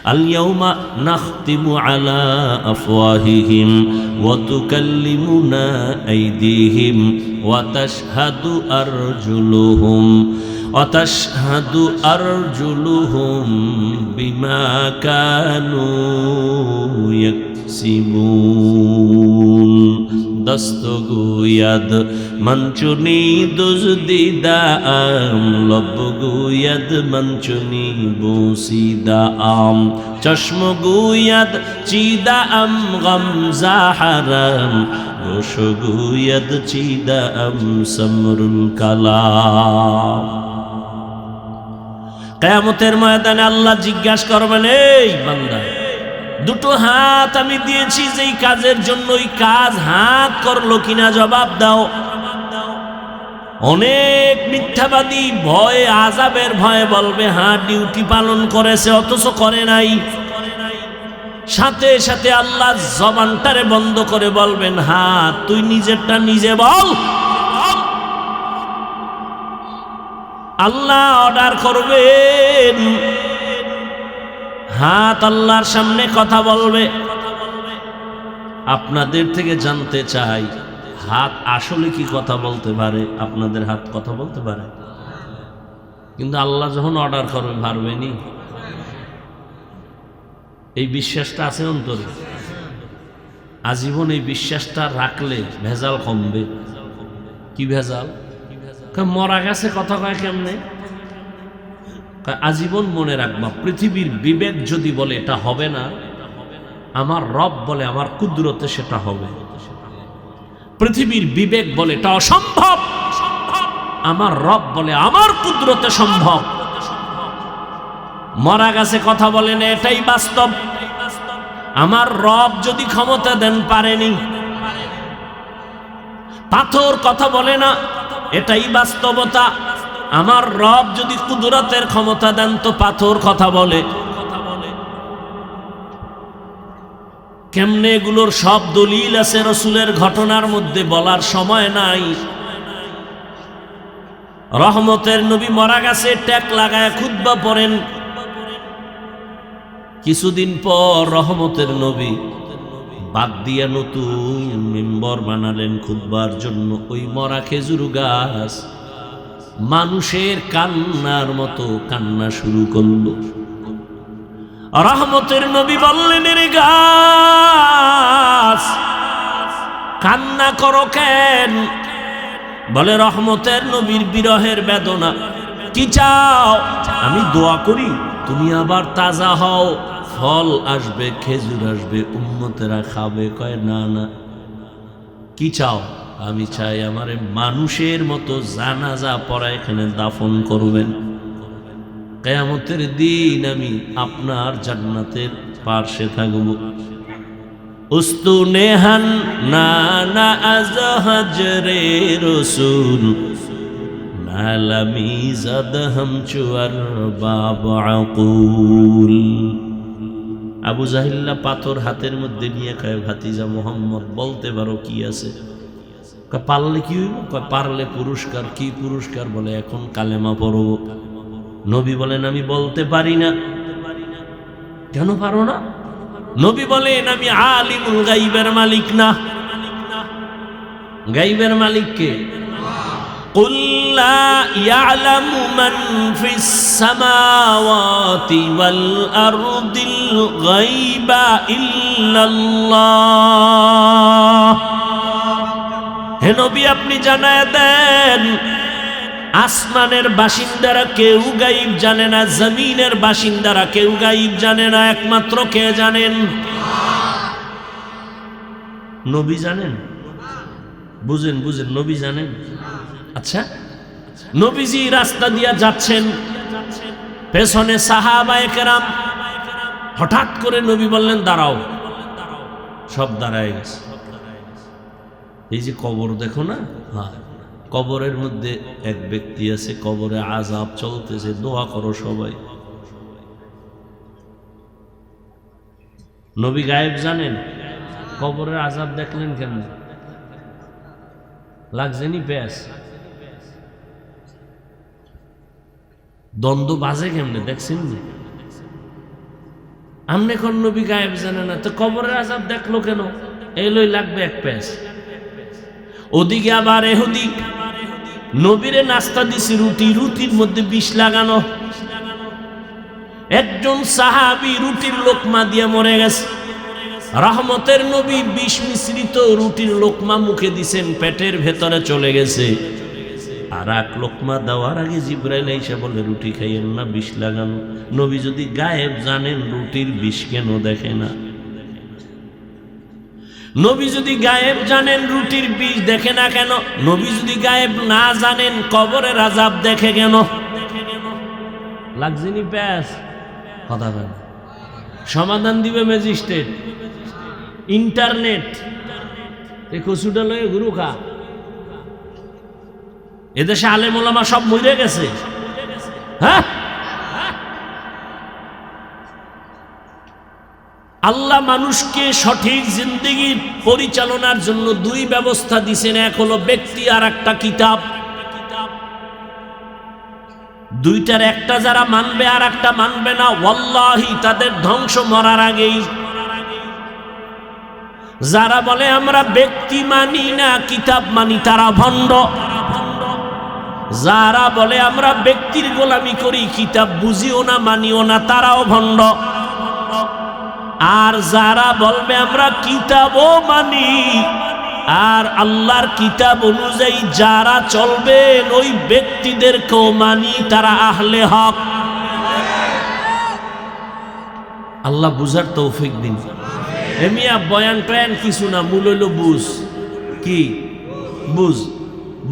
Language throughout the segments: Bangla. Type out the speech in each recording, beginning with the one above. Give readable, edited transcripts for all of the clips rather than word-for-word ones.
আল-ইয়াউমা নাখতিমু আলা আফওয়াহিহিম ওয়া তুকাল্লিমুনা আইদিহিম ওয়া তাশহাদু আরজুলুহুম وتشهد أرجلهم بما كانوا يكسبون دستگوید منچونی دزدیدام لبگوید منچونی بوسیدام چشمگوید چیدام غمزه حرام گوشگوید چیدام سمر الکلام কিয়ামতের ময়দানে আল্লাহ জিজ্ঞাসা করবেন, এই বান্দা, দুটো হাত আমি দিয়েছি যেই কাজের জন্য ওই কাজ হাত করলো কিনা জবাব দাও। অনেক মিথ্যাবাদী ভয়ে, আযাবের ভয়ে বলবে হ্যাঁ ডিউটি পালন করেছে, অথচ করে নাই। সাথে সাথে আল্লাহ জবানটারে বন্ধ করে বলবেন, হ্যাঁ তুই নিজেরটা নিজে বল। আল্লাহ অর্ডার করবেন, হাত আল্লাহর সামনে কথা বলবে। আপনাদের থেকে জানতে চাই, হাত আসলে কি কথা বলতে পারে? আপনাদের হাত কথা বলতে পারে? কিন্তু আল্লাহ যখন অর্ডার করবে পারবেনি। এই বিশ্বাসটা আছে অন্তরে? আজীবন এই বিশ্বাসটা রাখলে ভেজাল কমবে। কি ভেজাল? মরা গেছে কথা কয় কেমনে? আজীবন মনে রাখবা, পৃথিবীর বিবেক যদি বলে এটা হবে না, আমার রব বলে আমার কুদরতে সেটা হবে। পৃথিবীর বিবেক বলে এটা অসম্ভব, আমার রব বলে আমার কুদরতে সম্ভব। মরা গেছে কথা বলে না, এটাই বাস্তব। আমার রব যদি ক্ষমতা দেন পারেনি। পাথর কথা বলে না, এটাই বাস্তবতা। আমার রব যদি কুদরতের ক্ষমতা দেন তো পাথর কথা বলে। কেমনে এগুলোর সব দলিল আছে রাসূলের ঘটনার মধ্যে, বলার সময় নাই। রহমতের নবী মারা গেছে, ট্যাক লাগায় খুতবা পড়েন। কিছুদিন পর রহমতের নবী বাদ দিয়া নতুন মিম্বর বানালেন খুতবার জন্য। ওই মরা খেজুর গাছ মানুষের কান্নার মতো কান্না শুরু করলো। রহমতের নবী বললেন, রে গাছ কান্না করো কেন? বলে রহমতের নবীর বিরহের বেদনা। কি চাও? আমি দোয়া করি তুমি আবার তাজা হও, ফল আসবে, খেজুর আসবে, উম্মতেরা খাবে। কয় না না, কি চাও? আমি চাই আমারে মানুষের মতো জানাজা পড়া এখানে দাফন করবেন। কিয়ামতের দিন আমি আপনার জান্নাতের পাশে থাকব। উস্তুনেহান নানা আজহাজরে রসুল নালামি জাদহাম চুয়ার বাবা আকুল। আবু জাহিল্লা পাথর হাতের মধ্যে নিয়ে কয়, ভাতিজা মোহাম্মদ বলতে পারো কি আছে? পারলে কি হইব? পারলে পুরস্কার। কি পুরস্কার? বলে এখন কালেমা পড়ব। নবী বলেন, আমি বলতে পারি না। কেন পারো না? নবী বলেন, আমি আলিমুল গাইবের মালিক না। গাইবের মালিক কে? কুল লা ইয়ালামু মান ফিস সামাওয়াতি ওয়াল আরদিল গায়বা ইল্লাল্লাহ। হে নবী, আপনি জানায় দেন, আসমানের বাসিন্দারা কেউ গায়ব জানে না, জমিনের বাসিন্দারা কেউ গায়ব জানে না, একমাত্র কে জানেন? নবী জানেন। বুঝেন বুঝেন, নবী জানেন। আচ্ছা, নবীজি রাস্তা দিয়া যাচ্ছেন, পেছনে সাহাবায়ে কেরাম। হঠাৎ করে নবী বললেন, দাঁড়াও। সব দাঁড়ায় গেছে। এই যে কবর দেখো না, হ্যাঁ, কবরের মধ্যে এক ব্যক্তি আছে, কবরে আযাব চলতেছে, দোয়া করো সবাই। নবী গায়েব জানেন, কবরের আযাব দেখলেন কেমন? লাগছেনি প্যাস? দ্বন্দ্ব বাজে কেমনে দেখছেন? আমনে কোন নবী গায়েব জানে না, তো কবরের আযাব দেখলো কেন? এই লই লাগবে এক পেস। ওদিকে আবার এহুদি নবীরে নাস্তা দিছে রুটি, রুটির মধ্যে বিষ লাগানো। একজন সাহাবী রুটির লোকমা দিয়ে মরে গেছে। রহমতের নবী বিষ মিশ্রিত রুটির লোকমা মুখে দিছেন, পেটের ভেতরে চলে গেছে। আর এক লোকমা দেওয়ার আগে জিবরাইল এসে বলে রুটি খাইয়েন না, বিষ লাগানো। নবী যদি গায়েব জানেন রুটির বিষ কেন দেখে না? নবী যদি গায়েব জানেন রুটির বিষ দেখে না কেন? নবী যদি গায়েব না জানেন কবরের আযাব দেখে কেন? লাগছেনি প্যাস কথা বলেন। সমাধান দিবে ম্যাজিস্ট্রেট, ইন্টারনেট। এই কচুটা লয়ে গুরু খা। এদেশে আলেম ওলামা সব মরে গেছে। হ্যাঁ, আল্লাহ মানুষকে সঠিক জিন্দেগি পরিচালনার জন্য দুই ব্যবস্থা দিছেন, এক হলো ব্যক্তি আর একটা কিতাব। দুইটার একটা যারা মানবে আর একটা মানবে না, ওয়াল্লাহি তাদের ধ্বংস মরার আগেই। যারা বলে আমরা ব্যক্তি মানি না কিতাব মানি, তারা ভণ্ড। যারা বলে আমরা ব্যক্তির গোলামি করি, কিতাব বুঝিও না মানিও না, তারাও ভণ্ড। আর যারা বলবে আমরা কিতাবও মানি আর আল্লাহর কিতাব অনুযায়ী যারা চলবে ওই ব্যক্তিদেরকেও মানি, তারা আহলে হক। আল্লাহ বুঝার তৌফিক দিন। এমিয়া বয়ান টয়ান কিছু না, মূল হইল বুঝ। কি বুঝ?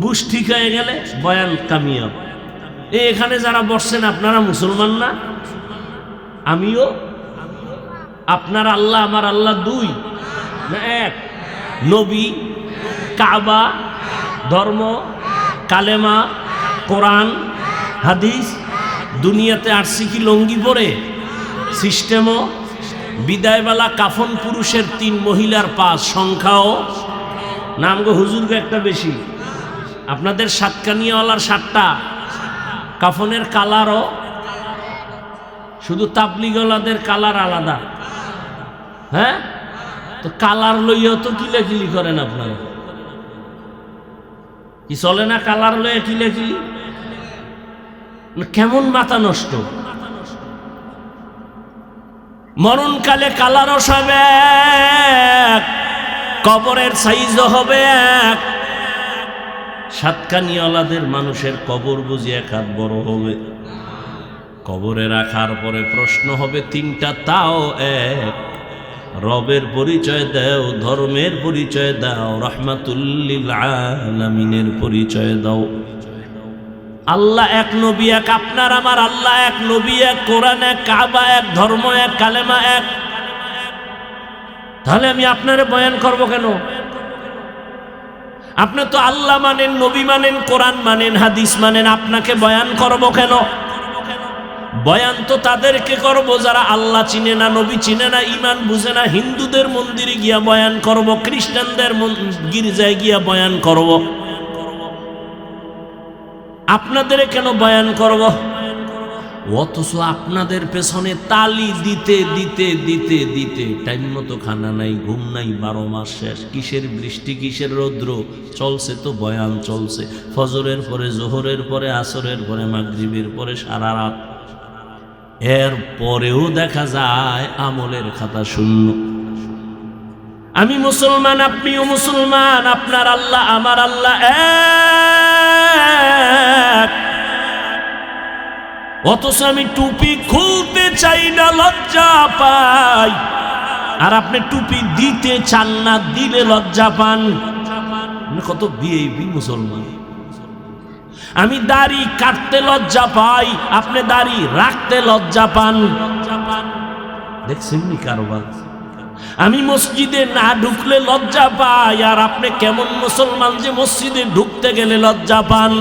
বুঝ ঠিক হয়ে গেলে বয়ান কামিয়াব। এখানে যারা বসছেন আপনারা মুসলমান না? আমিও। আপনার আল্লাহ আমার আল্লাহ দুই না এক? নবী, কাবা, ধর্ম, কালেমা, কোরআন, হাদিস। দুনিয়াতে আসছি কি লঙ্গি পরে? সিস্টেমও বিদায়বেলা কাফন পুরুষের 3, মহিলার 5, সংখ্যাও নামগো হুজুরকে একটা বেশি। আপনাদের সাতকানিয়াওয়ালার 7টা, কাফনের কালারও শুধু তাবলিগওয়ালাদের কালার আলাদা। হ্যাঁ, তো কালার লইয়া তো কিলাকিলি করেন আপনারা, কি চলে না? কালার লইয়া কিলাকিলি কেমন মাথা নষ্ট। মরণকালে কালারও সব এক, কবরের সাইজও হবে এক। সাতকানিয়াওয়ালাদের মানুষের কবর বুঝি 1 হাত বড় হবে। কবরে রাখার পরে প্রশ্ন হবে 3টা, তাও এক। রবের পরিচয় দাও, ধর্মের পরিচয় দাও, রাহমাতুল লিল আলামিনের পরিচয় দাও। আল্লাহ এক, নবী এক, আপনার আমার আল্লাহ এক, নবী এক, কোরআন এক, কাবা এক, ধর্ম এক, কালেমা এক। তাহলে আমি আপনারে বয়ান করব কেন? আপনি তো আল্লাহ মানেন, নবী মানেন, কোরআন মানেন, হাদিস মানেন, আপনাকে বয়ান করব কেন? বয়ান তো তাদেরকে করব যারা আল্লাহ চিনে না, নবী চিনে না, ঈমান বুঝে না। হিন্দুদের মন্দিরে গিয়া বয়ান করব, খ্রিস্টানদের গির্জায় গিয়া বয়ান করব। আপনাদের কেন বয়ান করব? অথচ আপনাদের পেছনে তালি দিতে দিতে দিতে দিতে টাইম মতো খানা নাই, ঘুম নাই, 12 মাস শেষ। কিসের বৃষ্টি, কিসের রৌদ্র, চলছে তো বয়ান চলছে। ফজরের পরে, জোহরের পরে, আসরের পরে, মাগরিবের পরে, সারা রাত। এর পরেও দেখা যায় আমলের খাতা শূন্য। আমি মুসলমান, আপনিও মুসলমান, আপনার আল্লাহ আমার আল্লাহ এক। অথচ আমি টুপি খুলতে চাই না, লজ্জা পাই। আর আপনি টুপি দিতে চান না, দিলে লজ্জা পান। কত বিএপি মুসলমান। আমি দাড়ি কাটতে লজ্জা পাই, আপনি দাড়ি রাখতে লজ্জা পান। দেখছেন নি কারবার? আমি মসজিদে না ঢুকলে লজ্জা পাই, আর আপনি কেমন মুসলমান যে মসজিদে ঢুকতে গেলে লজ্জা পান।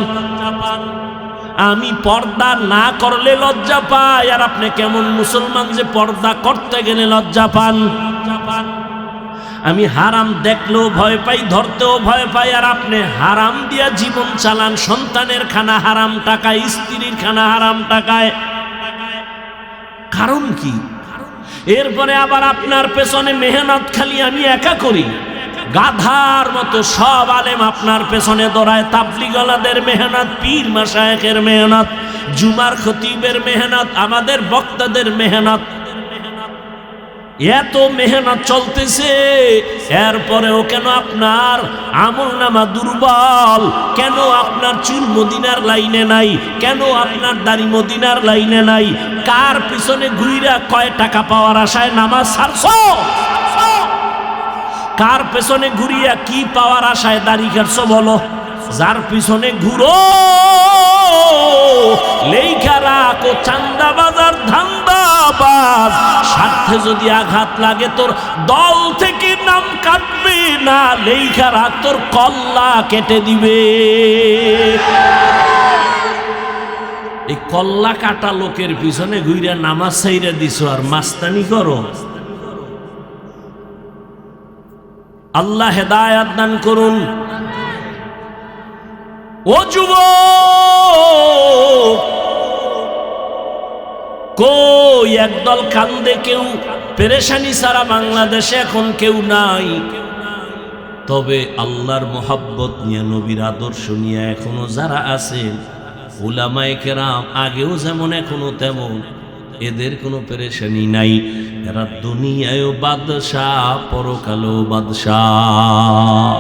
আমি পর্দা না করলে লজ্জা পাই, আর আপনি কেমন মুসলমান যে পর্দা করতে গেলে লজ্জা পান। আমি হারাম দেখলেও ভয় পাই, ধরতেও ভয় পাই, আর আপনি হারাম দিয়া জীবন চালান। সন্তানের খানা হারাম টাকায়, স্ত্রীর খানা হারাম টাকায়। কারণ কি? এরপরে আবার আপনার পেছনে মেহনত খালি আমি একা করি, গাধার মতো সব আলেম আপনার পেছনে দৌড়ায়। তাবলিগওয়ালাদের মেহনত, পীর মাশায়েখের মেহনত, জুমার খতিবের মেহনত, আমাদের বক্তাদের মেহনত, এত মেহনত চলতেছে। এরপরেও কেন আপনার আমলনামা দুর্বল? কেন আপনার চুল মদিনার লাইনে নাই? কেন আপনার দাড়ি মদিনার লাইনে নাই? কার পিছনে ঘুইরা কয় টাকা পাওয়ার আশায় নামাজ ছাড়ছো? কার পেছনে ঘুরিয়া কি পাওয়ার আশায় দাড়ি কাটছো বলো? যার পিছনে ঘুরো লেখা রাখো চান্দাবাজার ধান্দাবাজ, স্বার্থে যদি আঘাত লাগে তোর দল থেকে নাম কাটবে না, লেখা রাখ তোর কল্লা কেটে দিবে। এই কল্লা কাটা লোকের পিছনে ঘুরিয়া নামাজ ছাইরা দিছো আর মাস্তানি করো। আল্লাহ হেদায়াত দান করুন। ও যুবক, কই একদল কান্দে, কেউ পেরেশানি ছাড়া বাংলাদেশে এখন কেউ নাই। তবে আল্লাহর মোহাব্বত নিয়ে, নবীর আদর্শ নিয়ে এখনো যারা আছেন, উলামায়ে কেরাম আগেও যেমন এখনো তেমন, এদের কোনো পেরেশানি নাই। এরা দুনিয়ায়ও বাদশাহ, পরকালেও বাদশাহ।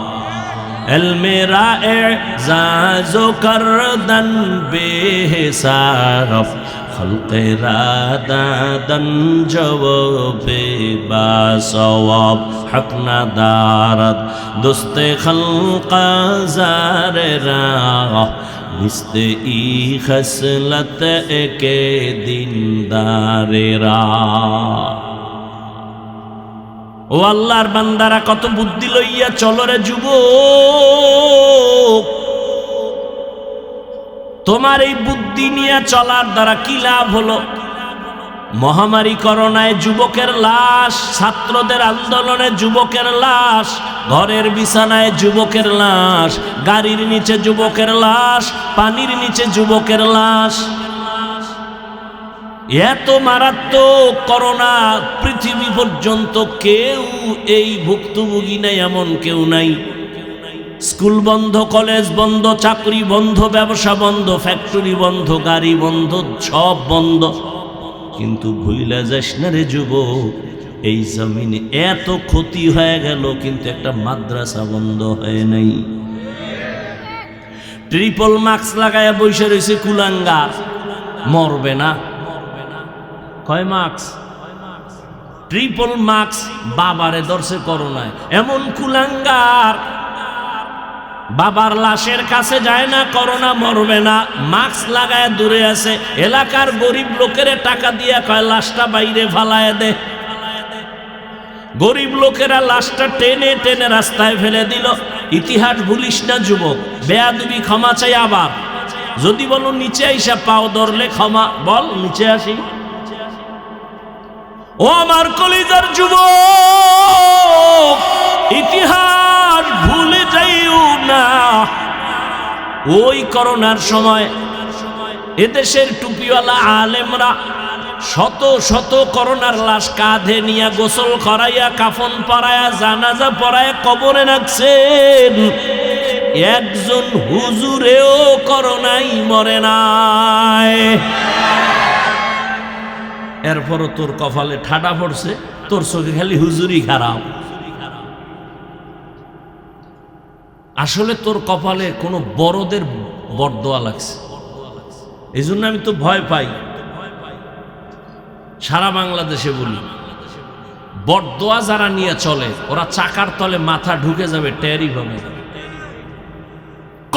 এলমেরা এজাজো করদন বেহিসাব, খলকেরা দাদন জওবে বাসওয়াব, হক না দারদ দোস্তে খলকা জারেরা, মিস্তে ই খসলত একে দিনদারেরা। ও আল্লাহর বান্দারা, কত বুদ্ধি লইয়া চলো রে যুবক। তোমার এই বুদ্ধি নিয়ে চলার দ্বারা কি লাভ হলো? মহামারী করোনায় যুবকের লাশ, ছাত্রদের আন্দোলনে যুবকের লাশ, ঘরের বিছানায় যুবকের লাশ, গাড়ির নিচে যুবকের লাশ, পানির নিচে যুবকের লাশ। এত মারাত্মক করোনা, পৃথিবী পর্যন্ত কেউ এই ভুক্তভোগী নাই এমন কেউ নাই। স্কুল বন্ধ, কলেজ বন্ধ, চাকরি বন্ধ, ব্যবসা বন্ধ, ফ্যাক্টরি বন্ধ, গাড়ি বন্ধ, সব বন্ধ। কিন্তু ভুইলা যাস না রে যুবক, এই জমিনে এত ক্ষতি হয়ে গেল কিন্তু একটা মাদ্রাসা বন্ধ হয় নাই। ট্রিপল মাস্ক লাগায়া বসে রয়েছে কুলাঙ্গার, মরবে না। কয় মাস্ক? Triple mask. বাবারে ধরছে করোনায়, এমন কুলাঙ্গার বাবার লাশের কাছে যায় না, করোনা মরবে না, মাস্ক লাগায় দূরে আছে। এলাকার গরিব লোকের টাকা দিয়া কয় লাশটা বাইরে ফালায় দে। গরিব লোকেরা লাশটা টেনে টেনে রাস্তায় ফেলে দিল। ইতিহাস ভুলিস না যুবক, বেয়াদবি ক্ষমা চাই। আবার যদি বলো নিচে আইসা পাও ধরলে ক্ষমা, বল নিচে আসি। ও আমার কলিজার যুবক, ইতিহাস ভুলে যাইও না। ওই করোনার সময় এদেশের টুপিওয়ালা আলেমরা শত শত করোনার লাশ কাঁধে নিয়ে গোসল করাইয়া, কাফন পরাইয়া, জানাজা পরাইয়া কবরে রাখছেন। একজন হুজুরেও করোনাই মরে নাই। এরপরও তোর কপালে ঠাডা পড়ছে, তোর চোখে খালি হুজুরি খারাপ। আসলে তোর কপালে কোনো বড়দের বরদোয়া লাগছে। এই জন্য আমি তো ভয় পাই। সারা বাংলাদেশে বলি, বরদোয়া যারা নিয়ে চলে ওরা চাকার তলে মাথা ঢুকে যাবে, টেরই হবে।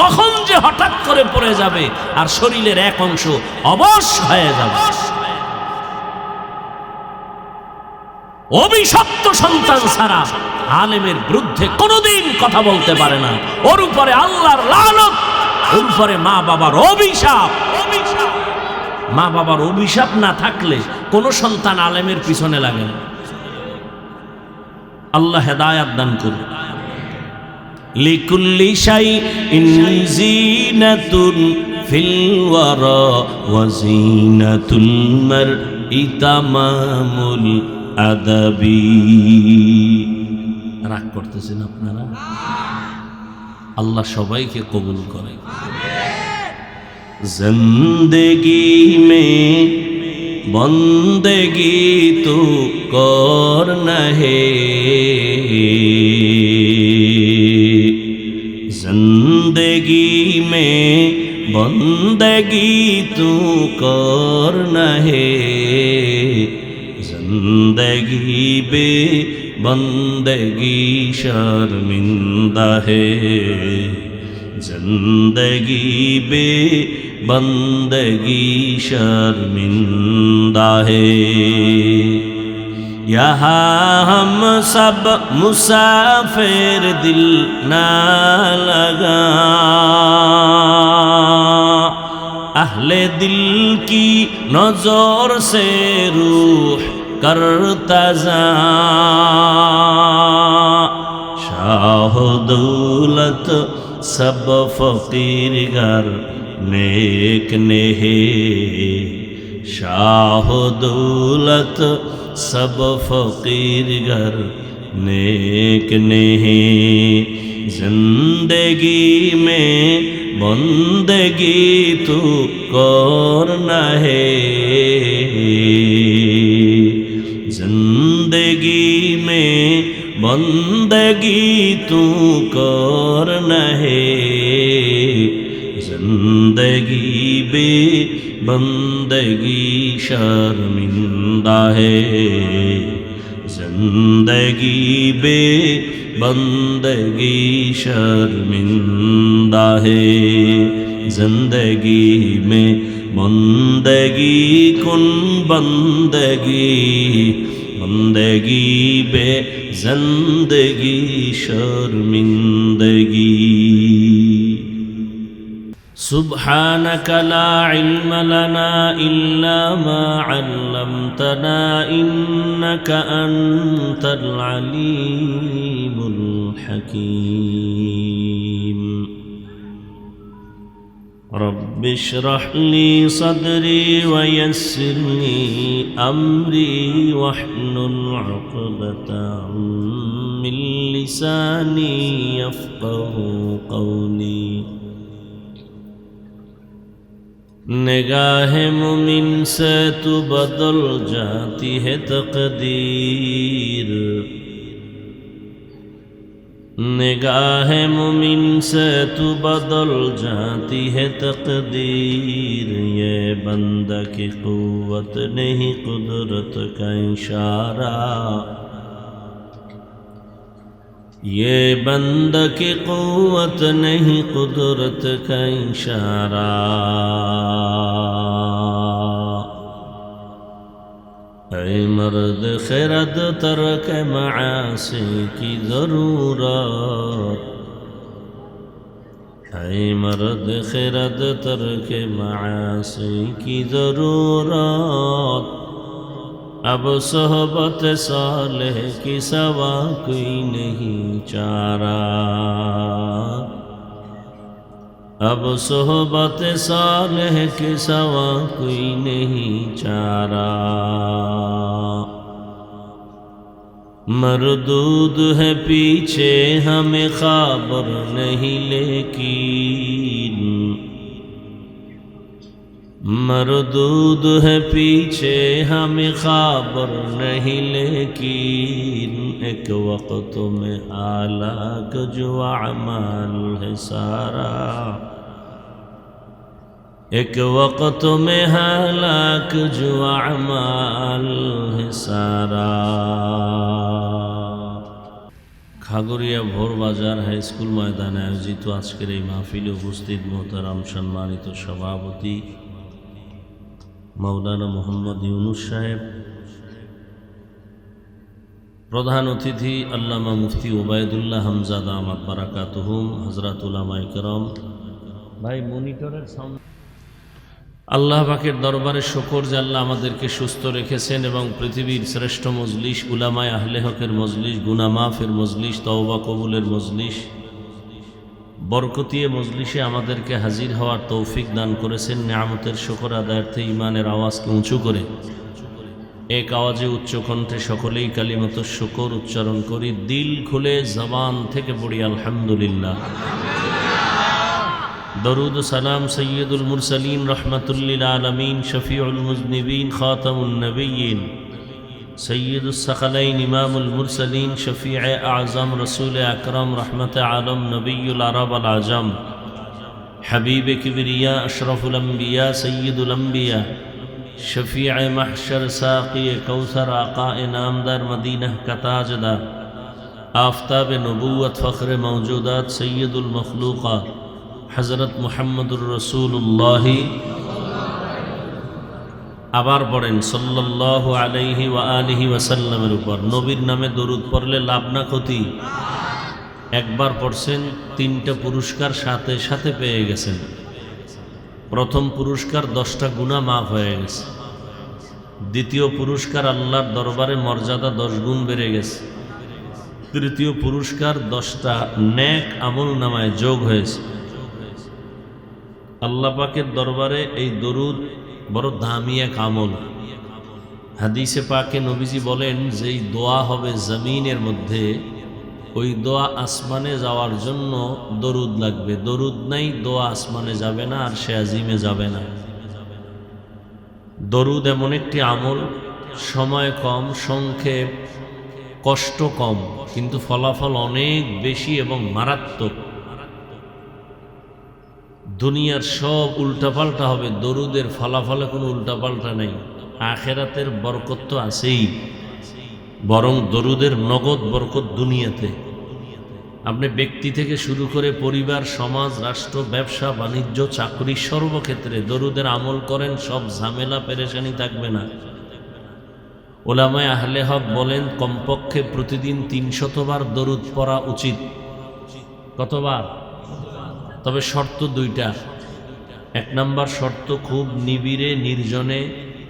কখন যে হঠাৎ করে পড়ে যাবে আর শরীরের এক অংশ অবশ হয়ে যাবে। অভিশপ্ত সন্তান ছাড়া আলেমের বিরুদ্ধে কোনোদিন কথা বলতে পারে না। ওর উপরে আল্লাহর লানত, ওর উপরে মা বাবার অভিশাপ। মা বাবার অভিশাপ না থাকলে কোন সন্তান আলেমের পিছনে লাগে না। আল্লাহ হেদায়াত দান করুন। লিকুল্লি শাইইন জিনাতুন ফিল ওয়ারা ওয়া জিনাতুল মারই তামামুল আদাবি। রাগ করতেছেন আপনারা? আল্লাহ সবাইকে কবুল করে। জিন্দেগি মে বন্দেগি তু করনা হে, जिंदगी में बंदगी तू करना है, जिंदगी बे बंदगी शर्मिंदा है, जिंदगी बे बंदगी शर्मिंदा है। यहाँ हम सब मुसाफिर दिल ना लगा, अहले दिल की नजर से रूह करता जा, शाह दौलत सब फकीर घर नेक ने है, शाह दौलत सब फकीर घर नेक ने है, जिंदगी में बंदगी तू करना है, जिंदगी में बंदगी तू करना है, जिंदगी बे बंदगी शर्मिंदा है, जिंदगी बे बंदगी शर्मिंदा है, जिंदगी में बंदगी कुन बंदगी, बंदगी बे जिंदगी शर्मिंदगी। سبحانك لا علم لنا إلا ما علمتنا إنك أنت العليم الحكيم رب اشرح لي صدري ويسر لي أمري واحلل عقدة من لساني يفقه قولي निगाह मुमिन से तू बदल जाती है तकदीर, निगाह मुमिन से तू बदल जाती है तकदीर, ये बंदा की कुव्वत नहीं कुदरत का इशारा, ये बंद की क़ुव्वत नहीं कुदरत का इशारा। ऐ मर्द खिरद तर्क मआसी की ज़रूरत, ऐ मर्द खिरद तर्क मआसी की ज़रूरत, अब सोहबत सालेह की सवा कोई नहीं चारा, अब सोहबत सालेह की सवा कोई नहीं चारा। मरदूद है पीछे हमें खबर नहीं लेकिन, मरदूद है पीछे हमें खबर नहीं लेकिन, एक वक्त में हालाक जो अमाल है सारा, एक वक्त में हालाक जो अमाल है सारा। খাগড়িয়া ভোর বাজার হাই স্কুল ময়দানে আয়োজিত আজকের এই মাহফিলে উপস্থিত মোহতারাম সম্মানিত সভাপতি মাওলানা মোহাম্মদ ইউনুস সাহেব, প্রধান অতিথি আল্লামা মুফতি ওবায়দুল্লাহ হামজা দামাত বারাকাতুহুম, হযরত উলামায়ে কেরাম, ভাই মনিটরের সাউন্ড। আল্লাহ পাকের দরবারে শুকর যে আল্লাহ আমাদেরকে সুস্থ রেখেছেন এবং পৃথিবীর শ্রেষ্ঠ মজলিস উলামায়ে আহলে হকের মজলিস, গুনাহ মাফের মজলিস, তওবা কবুলের মজলিস, বরকতিয়ে মজলিসে আমাদেরকে হাজির হওয়ার তৌফিক দান করেছেন। নিয়ামতের শুকর আদায়ার্থে ইমানের আওয়াজকে উঁচু করে এক আওয়াজে উচ্চ কণ্ঠে সকলেই কালিমাত শুকর উচ্চারণ করি, দিল খুলে জবান থেকে পড়ি আলহামদুলিল্লাহ। দরুদ ও সালাম সৈয়দুল মুরসালিন রহমাতুল্লিল আলমিন শফিউল মুজনিবিন খাতামুন নবিয়্যিন সৈয়দুস সাকালাইন ইমামুল মুরসালিন শফিয়ে আজম রসুল আকরম রহমত আলম নবিয়ুল আরব আল আজম হাবিব কিবরিয়া আশরফুল আম্বিয়া সৈয়দুল আম্বিয়া शफीअ महशर साक़ी कौसर आका नामदार मदीना का ताजदार आफ्ताब नबूवत फ़ख्र मौजूदात सैयदुल मखलूक़ात हज़रत मुहम्मदुर रसूलुल्लाह আবার পড়েন সাল্লাল্লাহু আলাইহি ওয়া আলিহি ওয়াসাল্লামের উপর। নবীর নামে দরুদ পড়লে লাভ না ক্ষতি? একবার পড়ছেন, তিনটা পুরস্কার সাথে সাথে পেয়ে গেছেন। প্রথম পুরস্কার 10টা গুনাহ মাফ হয়ে গেছে। দ্বিতীয় পুরস্কার আল্লাহর দরবারে মর্যাদা 10 গুণ বেড়ে গেছে। তৃতীয় পুরস্কার 10টা নেক আমল নামায় যোগ হয়েছে। আল্লাহ পাকের দরবারে এই দরুদ বড় দামি এক আমল। হাদিসে পাকে নবীজি বলেন, যেই দোয়া হবে জমিনের মধ্যে, ওই দোয়া আসমানে যাওয়ার জন্য দরুদ লাগবে। দরুদ নাই, দোয়া আসমানে যাবে না, আর সে আজিমে যাবে না। দরুদ এমন একটি আমল, সময় কম, সংক্ষেপ, কষ্ট কম, কিন্তু ফলাফল অনেক বেশি এবং মারাত্মক। দুনিয়ার সব উল্টাপাল্টা হবে, দরুদের ফলাফলে কোনো উল্টাপাল্টা নেই। আখেরাতের বরকত তো আছেই, বরং দরুদের নগদ বরকত দুনিয়াতে। আপনি ব্যক্তি থেকে শুরু করে পরিবার, সমাজ, রাষ্ট্র, ব্যবসা, বাণিজ্য, চাকরি, সর্বক্ষেত্রে দরুদের আমল করেন, সব ঝামেলা পেরেশানি থাকবে না। ওলামায়ে আহলে হক বলেন, কমপক্ষে প্রতিদিন 300 বার দরুদ পড়া উচিত। কতবার? তবে শর্ত 2টা। 1 নম্বর শর্ত, খুব নিবিড়ে নির্জনে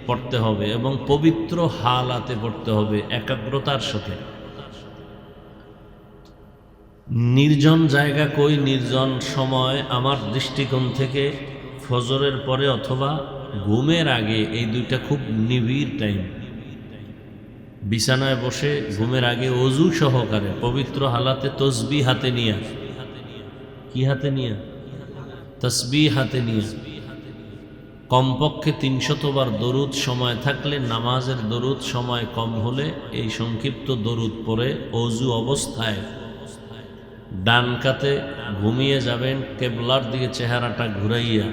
পড়তে হবে এবং পবিত্র হালাতে পড়তে হবে, একাগ্রতার সাথে। নির্জন জায়গা কই? নির্জন সময় আমার দৃষ্টিকোণ থেকে ফজরের পরে অথবা ঘুমের আগে, এই 2টা খুব নিবিড় টাইম। বিছানায় বসে ঘুমের আগে ওযু সহকারে পবিত্র হালাতে তসবিহ হাতে নিয়ে, কি হাতে নিয়ে? তসবিহ হাতে নিয়ে কমপক্ষে 300 বার দরুদ, সময় থাকলে নামাজের দরুদ, সময় কম হলে এই সংক্ষিপ্ত দরুদ পড়ে ওযু অবস্থায় ডান কাতে ঘুমিয়ে যাবেন, কেবলার দিকে চেহারাটা ঘুরাইয়া।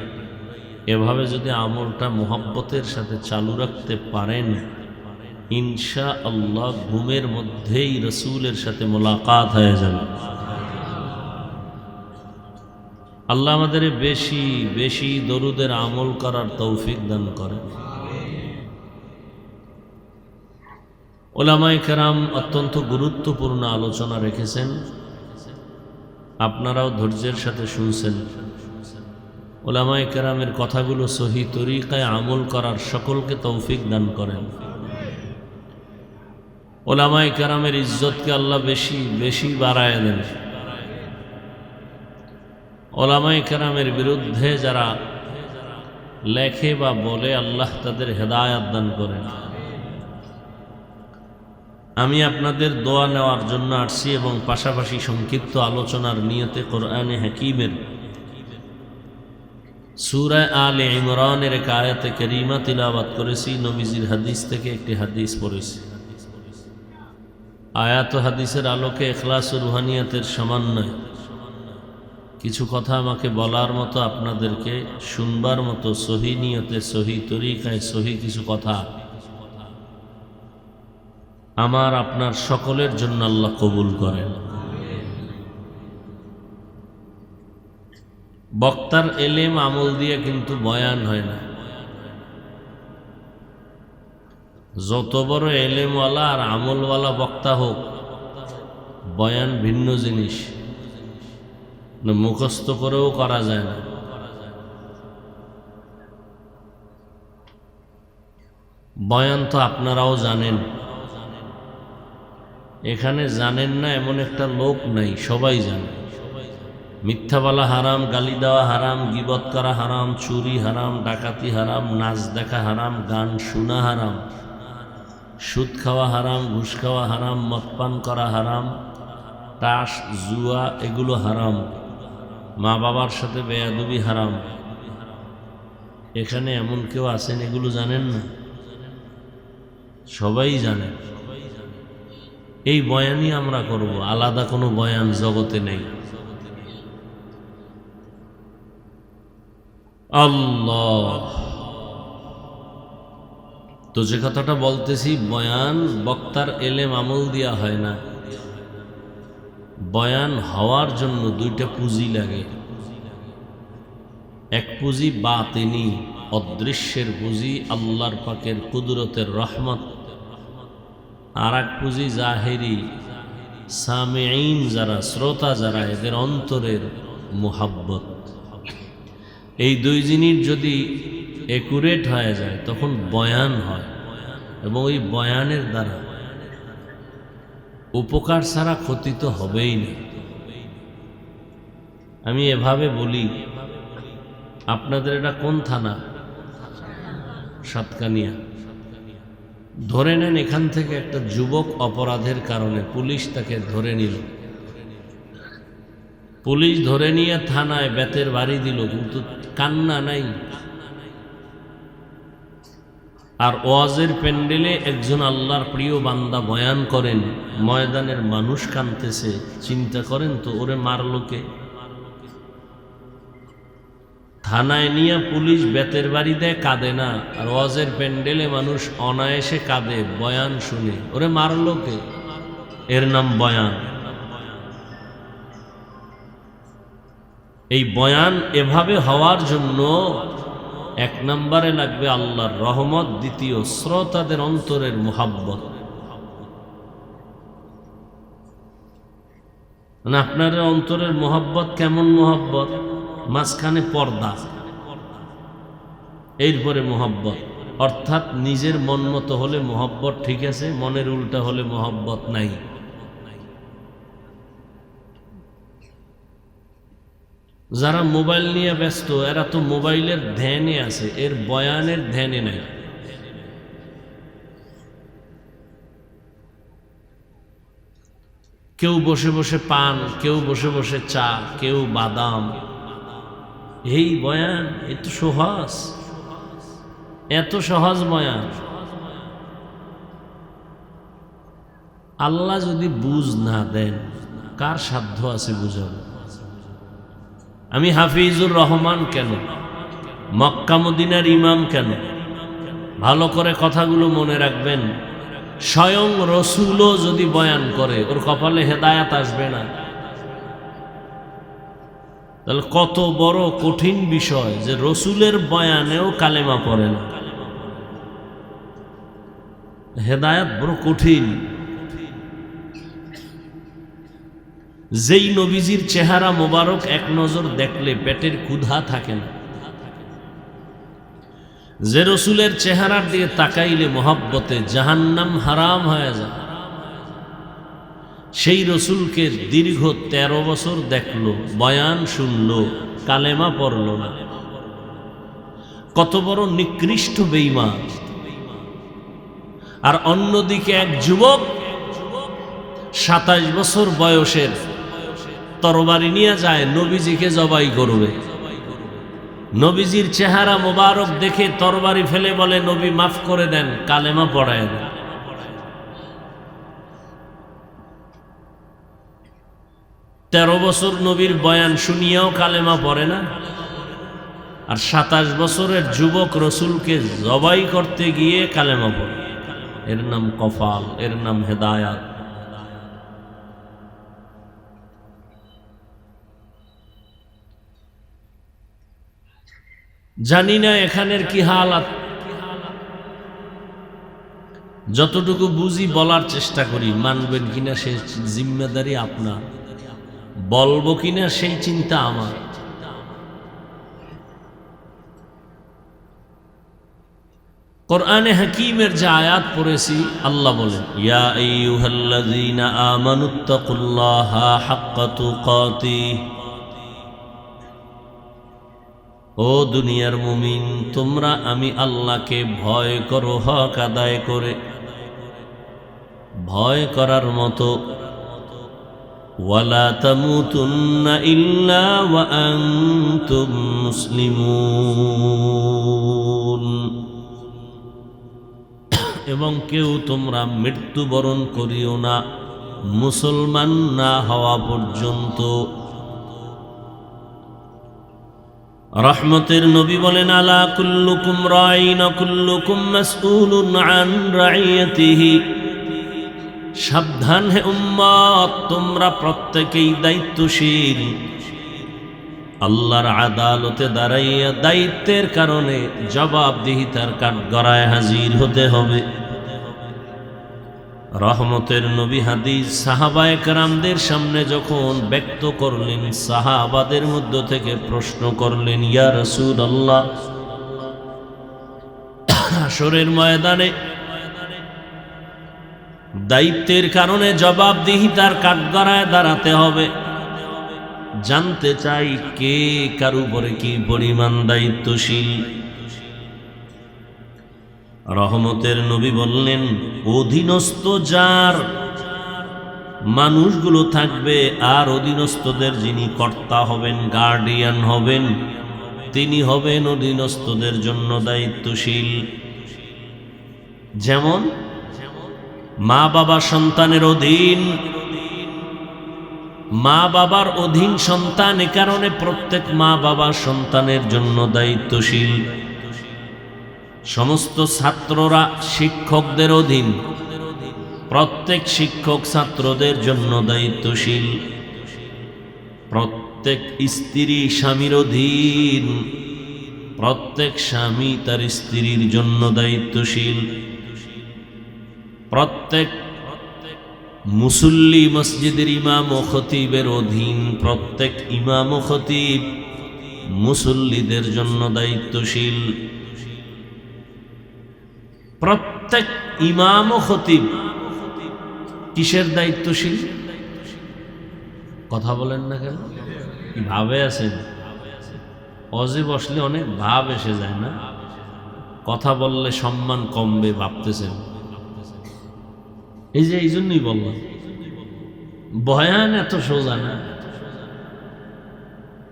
এভাবে যদি আমলটা মুহাব্বতের সাথে চালু রাখতে পারেন, ইনশাআল্লাহ ঘুমের মধ্যেই রসুলের সাথে মোলাকাত হয়ে যাবে। আল্লাহ আমাদের বেশি বেশি দরুদের আমল করার তৌফিক দান করেন। উলামায়ে কেরাম অত্যন্ত গুরুত্বপূর্ণ আলোচনা রেখেছেন, আপনারাও ধৈর্যের সাথে শুনছেন। উলামায়ে কেরামের কথাগুলো সহি তরিকায় আমল করার সকলকে তৌফিক দান করেন। উলামায়ে কেরামের ইজ্জতকে আল্লাহ বেশি বেশি বাড়ায় দেন। উলামায়ে কেরামের বিরুদ্ধে যারা লেখে বা বলে, আল্লাহ তাদের হেদায়েত দান করেন। আমি আপনাদের দোয়া নেওয়ার জন্য আসছি এবং পাশাপাশি সংক্ষিপ্ত আলোচনার নিয়তে কোরআনে হাকিমের সূরা আলে ইমরানের এক আয়াতে কারিমা তিলাওয়াত করেছি। নবীজির হাদিস থেকে একটি হাদিস পড়েছি। আয়াত ও হাদিসের আলোকে ইখলাস ও রুহানিয়াতের সমন্বয় কিছু কথা আমাকে বলার মতো, আপনাদেরকে শুনবার মতো, সহি নিয়তে, সহি তরিকায়, সহি কিছু কথা আমার আপনার সকলের জন্য আল্লাহ কবুল করেন। বক্তার এলেম আমল দিয়ে কিন্তু বয়ান হয় না। যত বড় এলেমওয়ালা আর আমলওয়ালা বক্তা হোক, বয়ান ভিন্ন জিনিস, মুখস্থ করেও করা যায় না। বয়ান তো আপনারাও জানেন, এখানে জানেন না এমন একটা লোক নাই, সবাই জানে। মিথ্যা বলা হারাম, গালি দেওয়া হারাম, গীবত করা হারাম, চুরি হারাম, ডাকাতি হারাম, নাচ দেখা হারাম, গান শোনা হারাম, সুদ খাওয়া হারাম, ঘুষ খাওয়া হারাম, মদ পান করা হারাম, তাস জুয়া এগুলো হারাম, মা বাবার সাথে বেয়াদবি হারাম। এখানে এমন কেউ আছেন এগুলো জানেন না? সবাই জানে। এই বয়ানই আমরা করব, আলাদা কোনো বয়ান জগতে নেই। আল্লাহ, তো যে কথাটা বলতেছি, বয়ান বক্তার এলেম আমল দিয়া হয় না। বয়ান হওয়ার জন্য দুইটা পুঁজি লাগে। এক পুঁজি বাতিনি, অদৃশ্যের পুঁজি, আল্লাহর পাকের কুদরতের রহমত। আর এক পুঁজি জাহেরি, সামিঈন যারা, শ্রোতা যারা, এদের অন্তরের মুহাব্বত। এই দুই জিনিস যদি একুরেট হয়ে যায় তখন বয়ান হয়, এবং ওই বয়ানের দ্বারা উপকার ছাড়া ক্ষতি তো হবেই না। আমি এভাবে বলি, আপনাদের এটা কোন থানা? সাতকানিয়া। ধরে নেন এখান থেকে একটা যুবক অপরাধের কারণে পুলিশ তাকে ধরে নিল। পুলিশ ধরে নিয়ে থানায় বেতের বাড়ি দিল, কিন্তু কান্না নাই। আর ওয়াজের প্যান্ডেলে একজন আল্লাহর প্রিয় বান্দা বয়ান করেন, ময়দানের মানুষ কাঁদতেছে। চিন্তা করেন তো, ওরে মারলো কে? থানায় নিয়ে পুলিশ বেতের বাড়ি দেয়, কাঁদে না। আর ওয়াজের প্যান্ডেলে মানুষ অনায়াসে কাঁদে বয়ান শুনে, ওরে মারলো কে? এর নাম বয়ান। এই বয়ান এভাবে হওয়ার জন্য এক নম্বরে লাগবে আল্লাহর রহমত, দ্বিতীয় শ্রোতাদের অন্তরের মুহাব্বত। মানে আপনার অন্তরের মুহাব্বত কেমন মুহাব্বত? মাঝখানে পর্দা, এরপরে মুহাব্বত। অর্থাৎ নিজের মন মতো হলে মুহাব্বত ঠিক আছে, মনের উল্টা হলে মুহাব্বত নাই। যারা মোবাইল নিয়ে ব্যস্ত, এরা তো মোবাইলের ধ্যানে আছে, এর বয়ানের ধ্যানে নাই। কেউ বসে বসে পান, কেউ বসে বসে চা, কেউ বাদাম। এই বয়ান এত সহজ, এত সহজ বয়ান। আল্লাহ যদি বুঝ না দেন, কার সাধ্য আছে বুঝাবো? আমি হাফিজুর রহমান কেন? মক্কা মদিনার ইমাম কেন? ভালো করে কথাগুলো মনে রাখবেন। স্বয়ং রসুলও যদি বয়ান করে, ওর কপালে হেদায়াত আসবে না। তাহলে কত বড় কঠিন বিষয় যে রসুলের বয়ানেও কালেমা পড়ে না। হেদায়াত বড় কঠিন। যেই নবীজির চেহারা মোবারক এক নজর দেখলে পেটের ক্ষুধা থাকে না, যে রসুলের চেহারার দিকে তাকাইলে মোহাব্বতে জাহান্নাম হারাম হয়ে যায়, সেই রসুলকে দীর্ঘ 13 বছর দেখলো, বয়ান শুনলো, কালেমা পড়ল না। কত বড় নিকৃষ্ট বেঈমান। আর অন্যদিকে এক যুবক 27 বছর বয়সের তরবারি নিয়ে যায়, নবীজিকে জবাই করবে। নবীজির চেহারা মোবারক দেখে তরবারি ফেলে বলে, নবী মাফ করে দেন, কালেমা পড়ায় দেন। 13 বছর নবীর বয়ান শুনিয়াও কালেমা পড়ে না। আর 27 বছরের যুবক রসুলকে জবাই করতে গিয়ে কালেমা পড়ে। এর নাম কফাল, এর নাম হেদায়াত। জানি না এখানের কি হালাত। যতটুকু বুঝি বলার চেষ্টা করি, মানবেন কিনা সে জিম্মেদারি আপনার, বলবো কিনা সেই চিন্তা আমার। কোরআনে হাকিমের যে আয়াত পড়েছি, আল্লাহ বলেন, ইয়া আইয়ুহাল্লাযীনা আমানুত্তাকুল্লাহা হাক্কা তুকাতিহ। ও দুনিয়ার মুমিন, তোমরা আমি আল্লাহকে ভয় করো হক আদায় করে। ভয় করার মতো। ওয়ালা তামুতুন্না ইল্লা ওয়া আনতুম মুসলিমুন, এবং কেউ তোমরা মৃত্যুবরণ করিও না মুসলমান না হওয়া পর্যন্ত। রহমতের নবী বলেন, আলা কুল্লুকুম রাঈন ওয়া কুল্লুকুম মাসউলুন আন রাইয়াতিহি, সাবধান হে উম্মত, তোমরা প্রত্যেকেই দায়িত্বশীল। আল্লাহর আদালতে দাঁড়াইয়া দায়িত্বের কারণে জবাবদিহিতার কাঠগড়ায় হাজির হতে হবে। রহমতের নবী হাদিস সাহাবায়ে কেরামদের সামনে যখন ব্যক্ত করলেন, সাহাবাদের মধ্য থেকে প্রশ্ন করলেন, ইয়া রাসূলুল্লাহ, হাশরের ময়দানে দায়িত্বের কারণে জবাবদিহিতার কাঠগড়ায় দাঁড়াতে হবে, জানতে চাই কে কার উপরে কি পরিমাণ দায়িত্বশীল। রহমতের নবী বললেন, অধীনস্থ যার মানুষগুলো থাকবে আর অধীনস্থদের যিনি কর্তা হবেন, গার্ডিয়ান হবেন, তিনি হবেন অধীনস্থদের জন্য দায়িত্বশীল। যেমন মা বাবা সন্তানের অধীন, মা বাবার অধীন সন্তান, এ কারণে প্রত্যেক মা বাবা সন্তানের জন্য দায়িত্বশীল। সমস্ত ছাত্ররা শিক্ষকদের অধীন, প্রত্যেক শিক্ষক ছাত্রদের জন্য দায়িত্বশীল। প্রত্যেক স্ত্রী স্বামীর অধীন, প্রত্যেক স্বামী তার স্ত্রীর জন্য দায়িত্বশীল। প্রত্যেক মুসল্লি মসজিদের ইমাম ও খতিবের অধীন, প্রত্যেক ইমাম ও খতিব মুসল্লিদের জন্য দায়িত্বশীল। প্রত্যেক ইমাম ও খতিব কিসের দায়িত্বশীল? কথা বলেন না কেন? কি ভাবে আছেন? অজে বসলে অনেক ভাব এসে যায় না? কথা বললে সম্মান কমবে ভাবতেছেন। এই জন্যই বললাম, বয়ান এত সোজা না।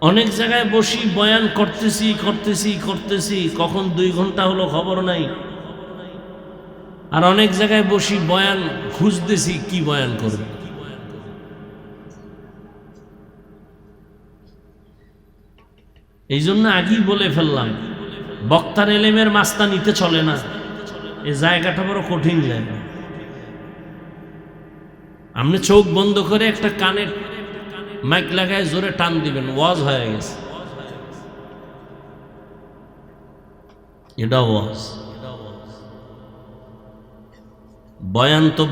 অনেক জায়গায় বসি বয়ান করতেছি, কখন 2 ঘন্টা হলো খবর নাই। আর অনেক জায়গায় বসি বয়ান খুঁজতেছি, কি বয়ান করব। এই জন্য আগেই বলে ফেললাম, বক্তার এলেমের মাস্তা নিতে চলে না। এই জায়গাটা বড় কঠিন জায়গা। আপনি চোখ বন্ধ করে একটা কানে মাইক লাগায় জোরে টান দিবেন, ওয়াজ হয়ে গেছে। এটা ওয়াজ। বয়ান তো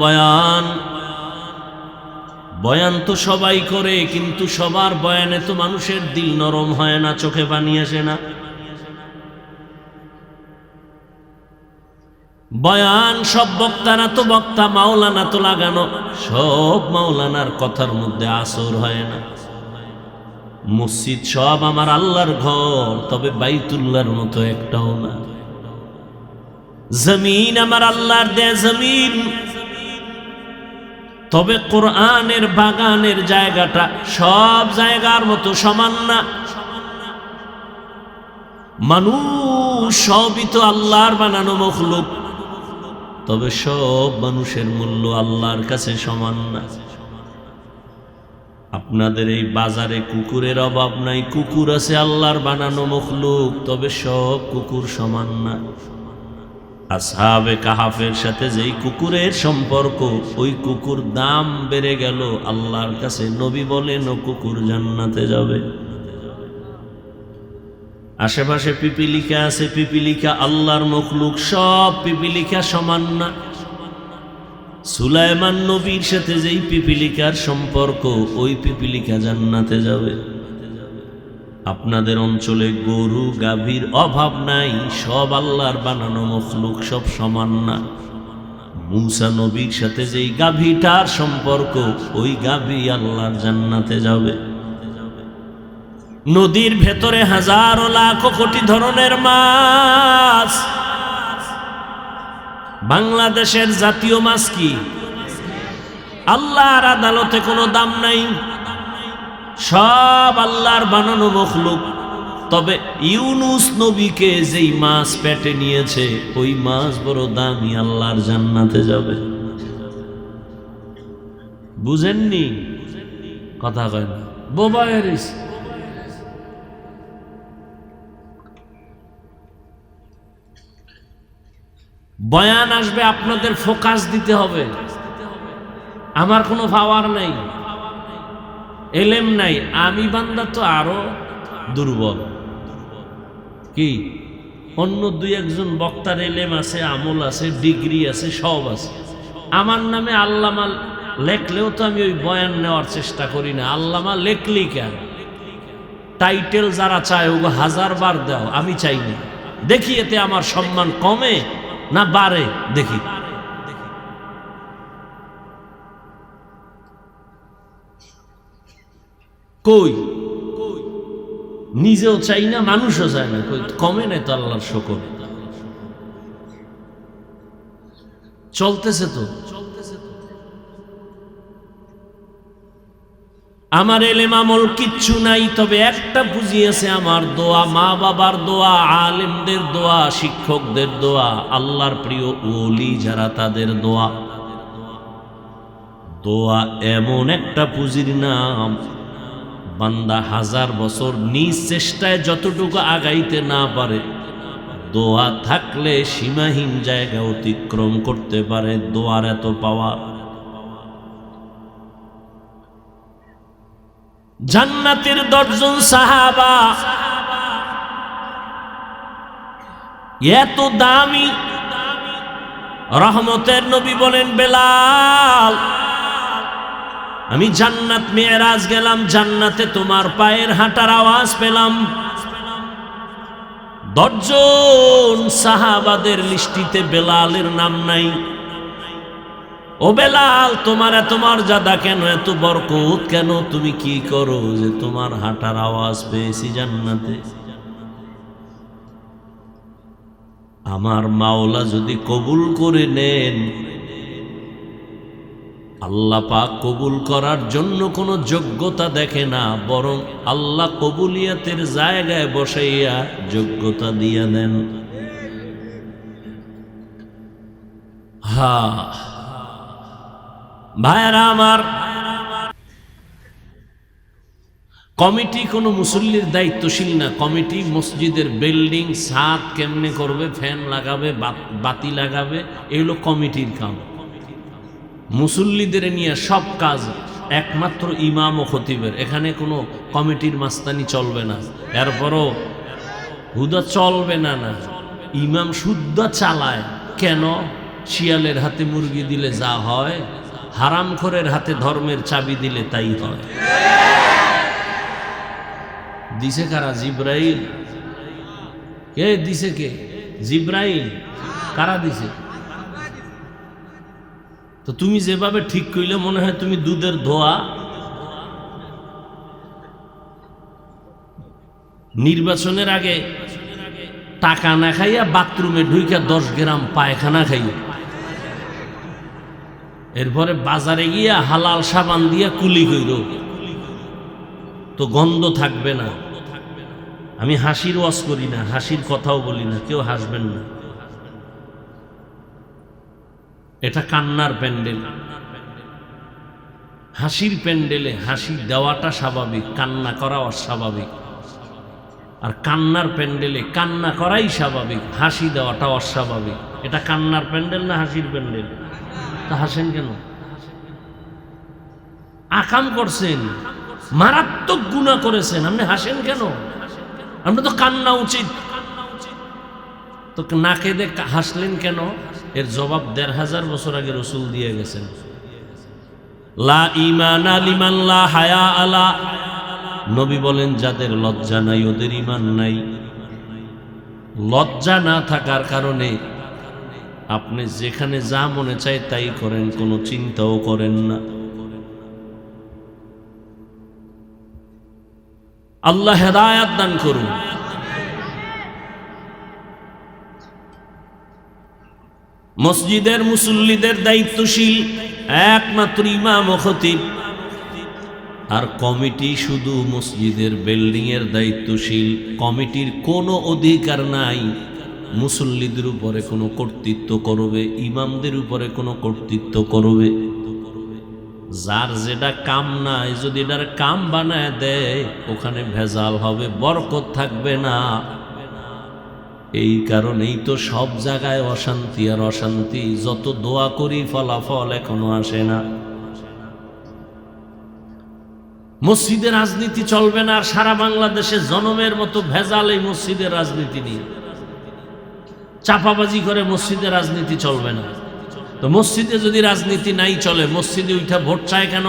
বয়ান তো সবাই করে, কিন্তু সবার বয়ানে তো মানুষের দিল নরম হয় না, চোখে পানি আসে না। বয়ান সব বক্তারা তো বক্তা, মাওলানা তো লাগানো, সব মাওলানার কথার মধ্যে আসর হয় না। মসজিদ সব আমার আল্লাহর ঘর, তবে বাইতুল্লাহর মতো একটাও না। জমিন আমার আল্লাহর দেয়া জমিন, তবে কোরআনের বাগানের জায়গাটা সব জায়গার মতো সমান না। মানুষ সবই তো আল্লাহর বানানো মখলুক, তবে সব মানুষের মূল্য আল্লাহর কাছে সমান না। আপনাদের এই বাজারে কুকুরের অভাব নাই, কুকুর আছে আল্লাহর বানানো মখলুক, তবে সব কুকুর সমান না। আসহাবে কাহাফের সাথে যেই কুকুরের সম্পর্ক, ওই কুকুর দাম বেড়ে গেল আল্লাহর কাছে। নবী বলেন, ও কুকুর জান্নাতে যাবে। আশেপাশে পিপিলিকা আছে, পিপিলিকা আল্লাহর মখলুক, সব পিপিলিকা সমান না। সুলাইমান নবীর সাথে যেই পিপিলিকার সম্পর্ক, ওই পিপিলিকা জান্নাতে যাবে। আপনাদের অঞ্চলে গরু গাভীর অভাব নাই, সব আল্লাহর বানানো মখলুক, সব সমান না। মূসা নবীর সাথে যেই গাভীটার সম্পর্ক, ওই গাভী আল্লাহর জান্নাতে যাবে। নদীর ভেতরে হাজারো লাখ কোটি ধরনের মাছ। বাংলাদেশের জাতীয় মাছ কি? আল্লাহর আদালতে কোনো দাম নাই, সব আল্লাহর বানানো মখলুক। তবে ইউনুস নবীকে যেই মাছ পেটে নিয়েছে ওই মাছ বড় দামি, আল্লাহর জান্নাতে যাবে। বুঝেননি? কথা কয় না, বোবা এরিস। বয়ান আসবে, আপনাদের ফোকাস দিতে হবে। আমার কোনো পাওয়ার নাই, এলেম নাই, আমি বান্দা তো আরো দুর্বল। কি অন্য দুই একজন বক্তার এলেম আছে, আমল আছে, ডিগ্রি আছে, সব আছে। আমার নামে আল্লামা লেখলেও তো আমি ওই বয়ান নেওয়ার চেষ্টা করি না। আল্লামা লেখলি কেন? টাইটেল যারা চায় ওগো 1000 বার দাও, আমি চাই না। দেখি এতে আমার সম্মান কমে না বাড়ে, দেখি। কই নিজেও চাই না, মানুষও চায় না, কই কমে নাই তো। আল্লাহর শুকর, চলতেছে তো। আমার এলেম আমল কিচ্ছু নাই, তবে একটা পুঁজি আছে, আমার দোয়া, মা বাবার দোয়া, আলেমদের দোয়া, শিক্ষকদের দোয়া, আল্লাহর প্রিয় ওলি যারা তাদের দোয়া। দোয়া এমন একটা পুঁজির নাম, বান্দা 1000 বছর নিজ চেষ্টায় যতটুকু আগাইতে না পারে, দোয়া থাকলে সীমাহীন জায়গা অতিক্রম করতে পারে। দোয়ার এত পাওয়ার। জান্নাতের 10 জন সাহাবা এত দামি, রহমতের নবী বলেন, বেলাল আমি জান্নাত মেরাজ গেলাম, জান্নাতে তোমার পায়ের হাঁটার আওয়াজ পেলাম। 10 জন সাহাবাদের লিস্টিতে বেলালের নাম নাই। ও বেলাল, তোমার এত মর্যাদা কেন, এত বরকত কেন? তুমি কি করো যে তোমার হাঁটার আওয়াজ পেয়েছি জান্নাতে? আমার মাওলা যদি কবুল করে নেন, আল্লাহ পাক কবুল করার জন্য কোনো যোগ্যতা দেখে না, বরং আল্লাহ কবুলিয়াতের জায়গায় বসাইয়া যোগ্যতা দিয়া দেন। ভাইরা আমার, কমিটি কোনো মুসল্লির দায়িত্বশীল না। কমিটি মসজিদের বিল্ডিং ছাদ কেমনে করবে, ফ্যান লাগাবে, বাতি লাগাবে, এগুলো কমিটির কাম। মুসল্লিদের নিয়ে সব কাজ একমাত্র ইমাম ও খতিবের। এখানে কোনো কমিটির মাস্তানি চলবে না। এরপরও হুদা চলবে না, না ইমাম শুদ্ধ চালায়। কেন? শিয়ালের হাতে মুরগি দিলে যা হয়, হারামখোরের হাতে ধর্মের চাবি দিলে তাই হয়। দিছে কারা? জিব্রাইল। কে দিছে? কে? জিব্রাইল। কারা দিছে? তো তুমি যেভাবে ঠিক কইলে মনে হয় তুমি দুধের ধোয়া। নির্বাচনের আগে টাকা না খাইয়া বাথরুমে ঢুইকা 10 গ্রাম পায়খানা খাইয়া, এরপরে বাজারে গিয়া হালাল সাবান দিয়া কুলি কইর, তো গন্ধ থাকবে না। আমি হাসির ওয়াজ করি না, হাসির কথাও বলি না, কেউ হাসবেন না। এটা কান্নার প্যান্ডেল। হাসির প্যান্ডেলে হাসি দেওয়াটা স্বাভাবিক, কান্না করা অস্বাভাবিক। আর কান্নার প্যান্ডেলে কান্না করাই স্বাভাবিক, হাসি দেওয়াটা অস্বাভাবিক। এটা কান্নার প্যান্ডেল না হাসির প্যান্ডেল? তা হাসেন কেন? আকাম করছেন, মারাত্মক গুনাহ করেছেন, আপনি হাসেন কেন? আমরা তো কান্না উচিত। তো না কেঁদে হাসলেন কেন? এর জবাব 1500 বছর আগে রাসূল দিয়ে গেছেন। লা ঈমানা লিমান লা হায়া আলা। নবী বলেন, যাদের লজ্জা নাই ওদের ঈমান নাই। লজ্জা না থাকার কারণে আপনি যেখানে যা মনে চায় তাই করেন, কোনো চিন্তাও করেন না। আল্লাহ হেদায়েত দান করুন। মসজিদের মুসল্লিদের দায়িত্বশীল একমাত্র ইমাম ও খতিব, আর কমিটি শুধু মসজিদের বিল্ডিং এর দায়িত্বশীল। কমিটির কোনো অধিকার নাই মুসল্লিদের উপরে কোনো কর্তৃত্ব করবে, ইমামদের উপরে কোনো কর্তৃত্ব করবে। যার যেটা কাম নাই, যদি এটার কাম বানায় দেয়, ওখানে ভেজাল হবে, বরকত থাকবে না। এই কারণেই তো সব জায়গায় অশান্তি আর অশান্তি। যত দোয়া করি ফলাফল এখনো আসে না। মসজিদের রাজনীতি চলবে না, আর সারা বাংলাদেশে জনমের মতো ভেজাল এই মসজিদের রাজনীতি নিয়ে। চাপাবাজি করে মসজিদের রাজনীতি চলবে না। তো মসজিদে যদি রাজনীতি নাই চলে, মসজিদে উঠা ভোট চায় কেন?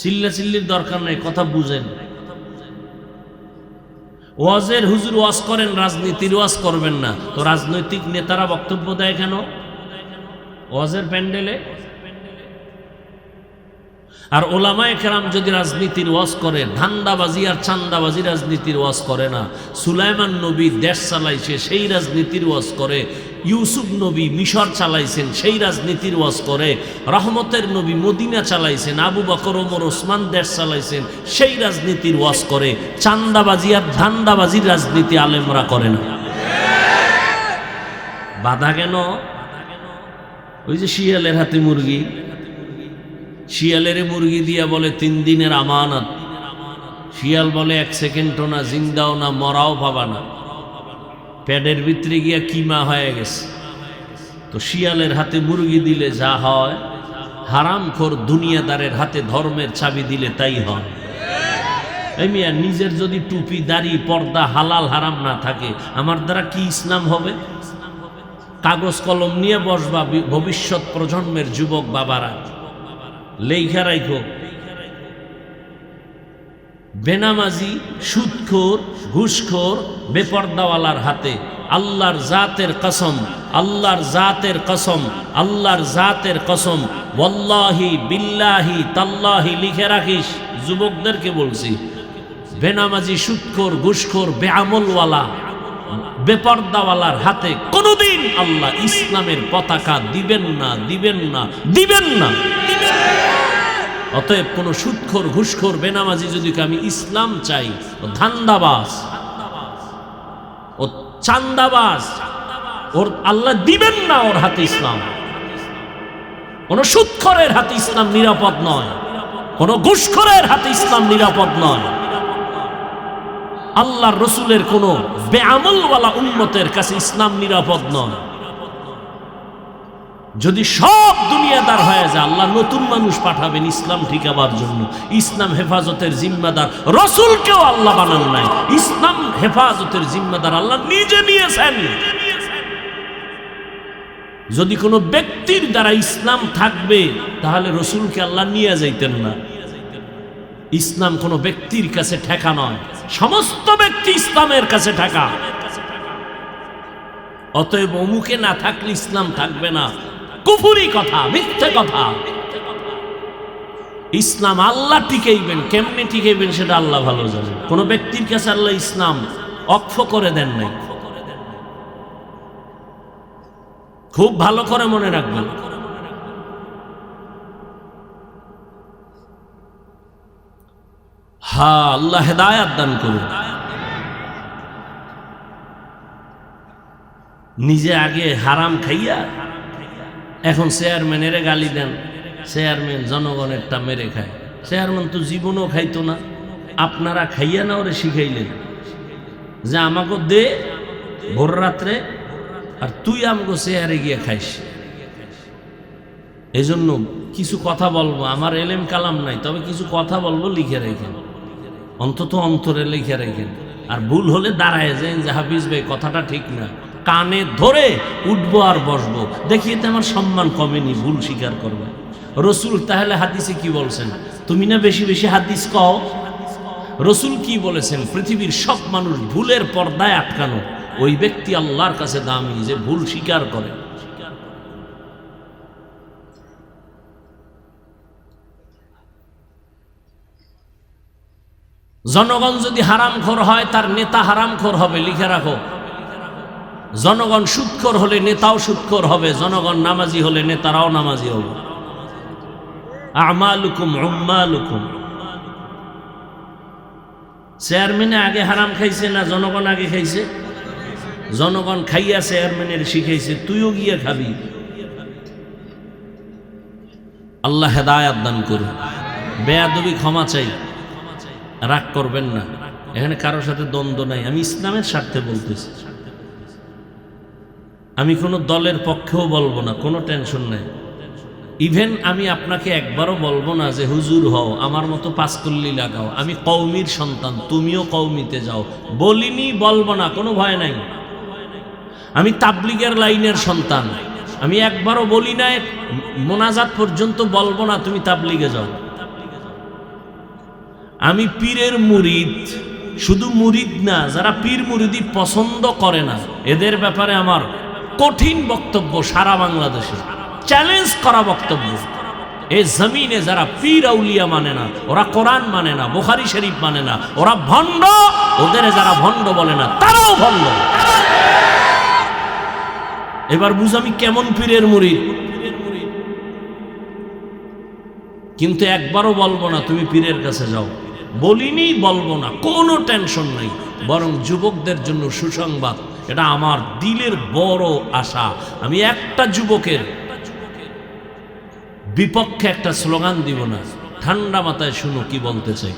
চিল্লাচিল্লির দরকার নেই, কথা বুঝেন। ওয়াজের হুজুর ওয়াজ করেন, রাজনীতির ওয়াজ করবেন না, তো রাজনৈতিক নেতারা বক্তব্য দেয় কেন ওয়াজের প্যান্ডেলে? আর ওলামায়ে কেরাম যদি রাজনীতির ওয়াজ করে, ধান্দাবাজি আর চান্দাবাজি রাজনীতির ওয়াজ করে না। সুলাইমান নবী দেশ চালাইছে, সেই রাজনীতির ওয়াজ করে। ইউসুফ নবী মিশর চালাইছেন, সেই রাজনীতির ওয়াজ করে। রহমতের নবী মদিনা চালাইছেন, আবু বকর ওমর ওসমান দেশ চালাইছেন, সেই রাজনীতির ওয়াজ করে। চান্দাবাজি আর ধান্দাবাজির রাজনীতি আলেমরা করে না। বাধা কেন? ওই যে শিয়ালের হাতে মুরগি, শিয়ালের মুরগি দিয়া বলে 3 দিনের আমানত। শিয়াল বলে 1 সেকেন্ডও না, জিন্দাও না, মরাও পাবা না। পেটের ভিতরে গিয়া কিমা হয়ে গেছে। তো শিয়ালের হাতে মুরগি দিলে যা হয়, হারামখোর দুনিয়াদারের হাতে ধর্মের চাবি দিলে তাই হয়। এই মিয়া, নিজের যদি টুপি দাড়ি পর্দা হালাল হারাম না থাকে, আমার দ্বারা কি ইসলাম হবে? কাগজ কলম নিয়ে বসবা ভবিষ্যৎ প্রজন্মের যুবক বাবারা, লেখা রাখো, বেনামাজি, সুদখোর, ঘুষখোর, বেপর্দাওয়ালার হাতে আল্লাহর জাতের কসম, আল্লাহর জাতের কসম, আল্লাহর জাতের কসম, ওয়াল্লাহি বিল্লাহি তাল্লাহি, লিখে রাখিস। যুবকদেরকে বলছি, বেনামাজি, সুদখোর, ঘুষখোর, বেআমলওয়ালা, বেপর্দাওয়ালার হাতে কোনোদিন আল্লাহ ইসলামের পতাকা দিবেন না, দিবেন না, দিবেন না। অতএব কোন সুদখোর, ঘুষখোর, বেনামাজি যদি আমি ইসলাম চাই, ও ধান্দাবাজ, ও চান্দাবাজ, ওর আল্লাহ দিবেন না ওর হাতে ইসলাম। কোন সুদখোরের হাতে ইসলাম নিরাপদ নয়, কোন ঘুষখোরের হাতে ইসলাম নিরাপদ নয়। আল্লাহর রসুলের কোন বেআমলওয়ালা উম্মতের কাছে ইসলাম নিরাপদ নয়। যদি সব দুনিয়াদার হয়ে যায়, আল্লাহ নতুন মানুষ পাঠাবেন ইসলাম ঠিকাবার জন্য। ইসলাম হেফাজতের জিম্মাদার রসুলকেও আল্লাহ বানান নাই, ইসলাম হেফাজতের জিম্মাদার আল্লাহ নিজে নিয়েছেন। যদি কোনো ব্যক্তির দ্বারা ইসলাম থাকবে, তাহলে রসুলকে আল্লাহ নিয়ে যাইতেন না। ইসলাম কোনো ব্যক্তির কাছে ঠেকা নয়, সমস্ত ব্যক্তি ইসলামের কাছে ঠেকা। অতএব অমুকে না থাকলে ইসলাম থাকবে না, কুফুরি কথা, মিথ্যে কথা। ইসলাম আল্লাহ টিকাইবেন, কেমনে টিকাইবেন সেটা আল্লাহ ভালো জানেন। কোন ব্যক্তির কাছে আল্লাহ ইসলাম অক্ষ করে দেন নাই। খুব ভালো করে মনে রাখবেন। হ্যাঁ, আল্লাহ হেদায়াত দান করুন। নিজে আগে হারাম খাইয়া এখন চেয়ারম্যানের গালি দেন। চেয়ারম্যান জনগণেরটা মেরে খায়। চেয়ারম্যান তো জীবনও খাইতো না, আপনারা খাইয়া না ওরে শিখাইলেন যে আমাকে দে ভোর রাত্রে, আর তুই আমাকে চেয়ারে গিয়ে খাইস। এই জন্য কিছু কথা বলবো, আমার এলেম কালাম নাই, তবে কিছু কথা বলবো, লিখে রেখেন, অন্তত অন্তরে লিখে রেখেন। আর ভুল হলে দাঁড়ায় যান যে হাফিজ ভাই কথাটা ঠিক না, কানে ধরে উঠবো আর বসবো। দেখিয়ে তো আমার সম্মান কমেনি, ভুল স্বীকার করবে। রসুল তাহলে হাদিসে কি বলছেন? তুমি না বেশি বেশি হাদিস কও। রসুল কি বলেছেন? পৃথিবীর সব মানুষ ভুলের পর্দায় আটকানো, ওই ব্যক্তি আল্লাহর কাছে দামি যে ভুল স্বীকার করে। জনগণ যদি হারামখোর হয়, তার নেতা হারামখোর হবে, লিখে রাখো। জনগণ সুদখোর হলে নেতাও সুদখোর হবে, জনগণ নামাজি হলে নেতারাও নামাজি হবে। আমালুকুম উম্মালুকুম। চেয়ারম্যানে আগে হারাম খাইছে না জনগণ আগে খাইছে? জনগণ খাইয়া চেয়ারম্যানের শিখাইছে, তুইও গিয়ে খাবি। আল্লাহ হেদায়াত দান করুন। বেয়াদবি ক্ষমা চাই, রাগ করবেন না, এখানে কারোর সাথে দ্বন্দ্ব নাই, আমি ইসলামের স্বার্থে বলতেছি। আমি কোনো দলের পক্ষেও বলবো না, কোনো টেনশন নাই। ইভেন আমি আপনাকে একবারও বলবো না যে হুজুর হও, আমার মতো পাঁচকল্লি লাগাও, আমি কওমির সন্তান, তুমিও কওমিতে যাও, বলিনি, বলবো না, কোনো ভয় নাই। আমি তাবলিগের লাইনের সন্তান, আমি একবারও বলি না, মোনাজাত পর্যন্ত বলবো না তুমি তাবলিগে যাও। আমি পীরের মুরিদ, শুধু মুরিদ না, যারা পীর মুরিদি পছন্দ করে না এদের ব্যাপারে আমার কঠিন বক্তব্য, সারা বাংলাদেশে চ্যালেঞ্জ করা বক্তব্য। এই জমিনে যারা পীর আউলিয়া মানে না, ওরা কোরআন মানে না, বুখারী শরীফ মানে না, ওরা ভণ্ড। ওদের যারা ভণ্ড বলে না তারাও ভণ্ড। এবার বুঝ আমি কেমন পীরের মুরিদ। কিন্তু একবারও বলবো না তুমি পীরের কাছে যাও, বলিনি, বলবো না, কোনো টেনশন নাই। বরং যুবকদের জন্য সুসংবাদ, এটা আমার দিলের বড় আশা। আমি একটা যুবকের বিপক্ষে একটা স্লোগান দিব না, ঠান্ডা মাথায় শুনো কি বলতে চাই।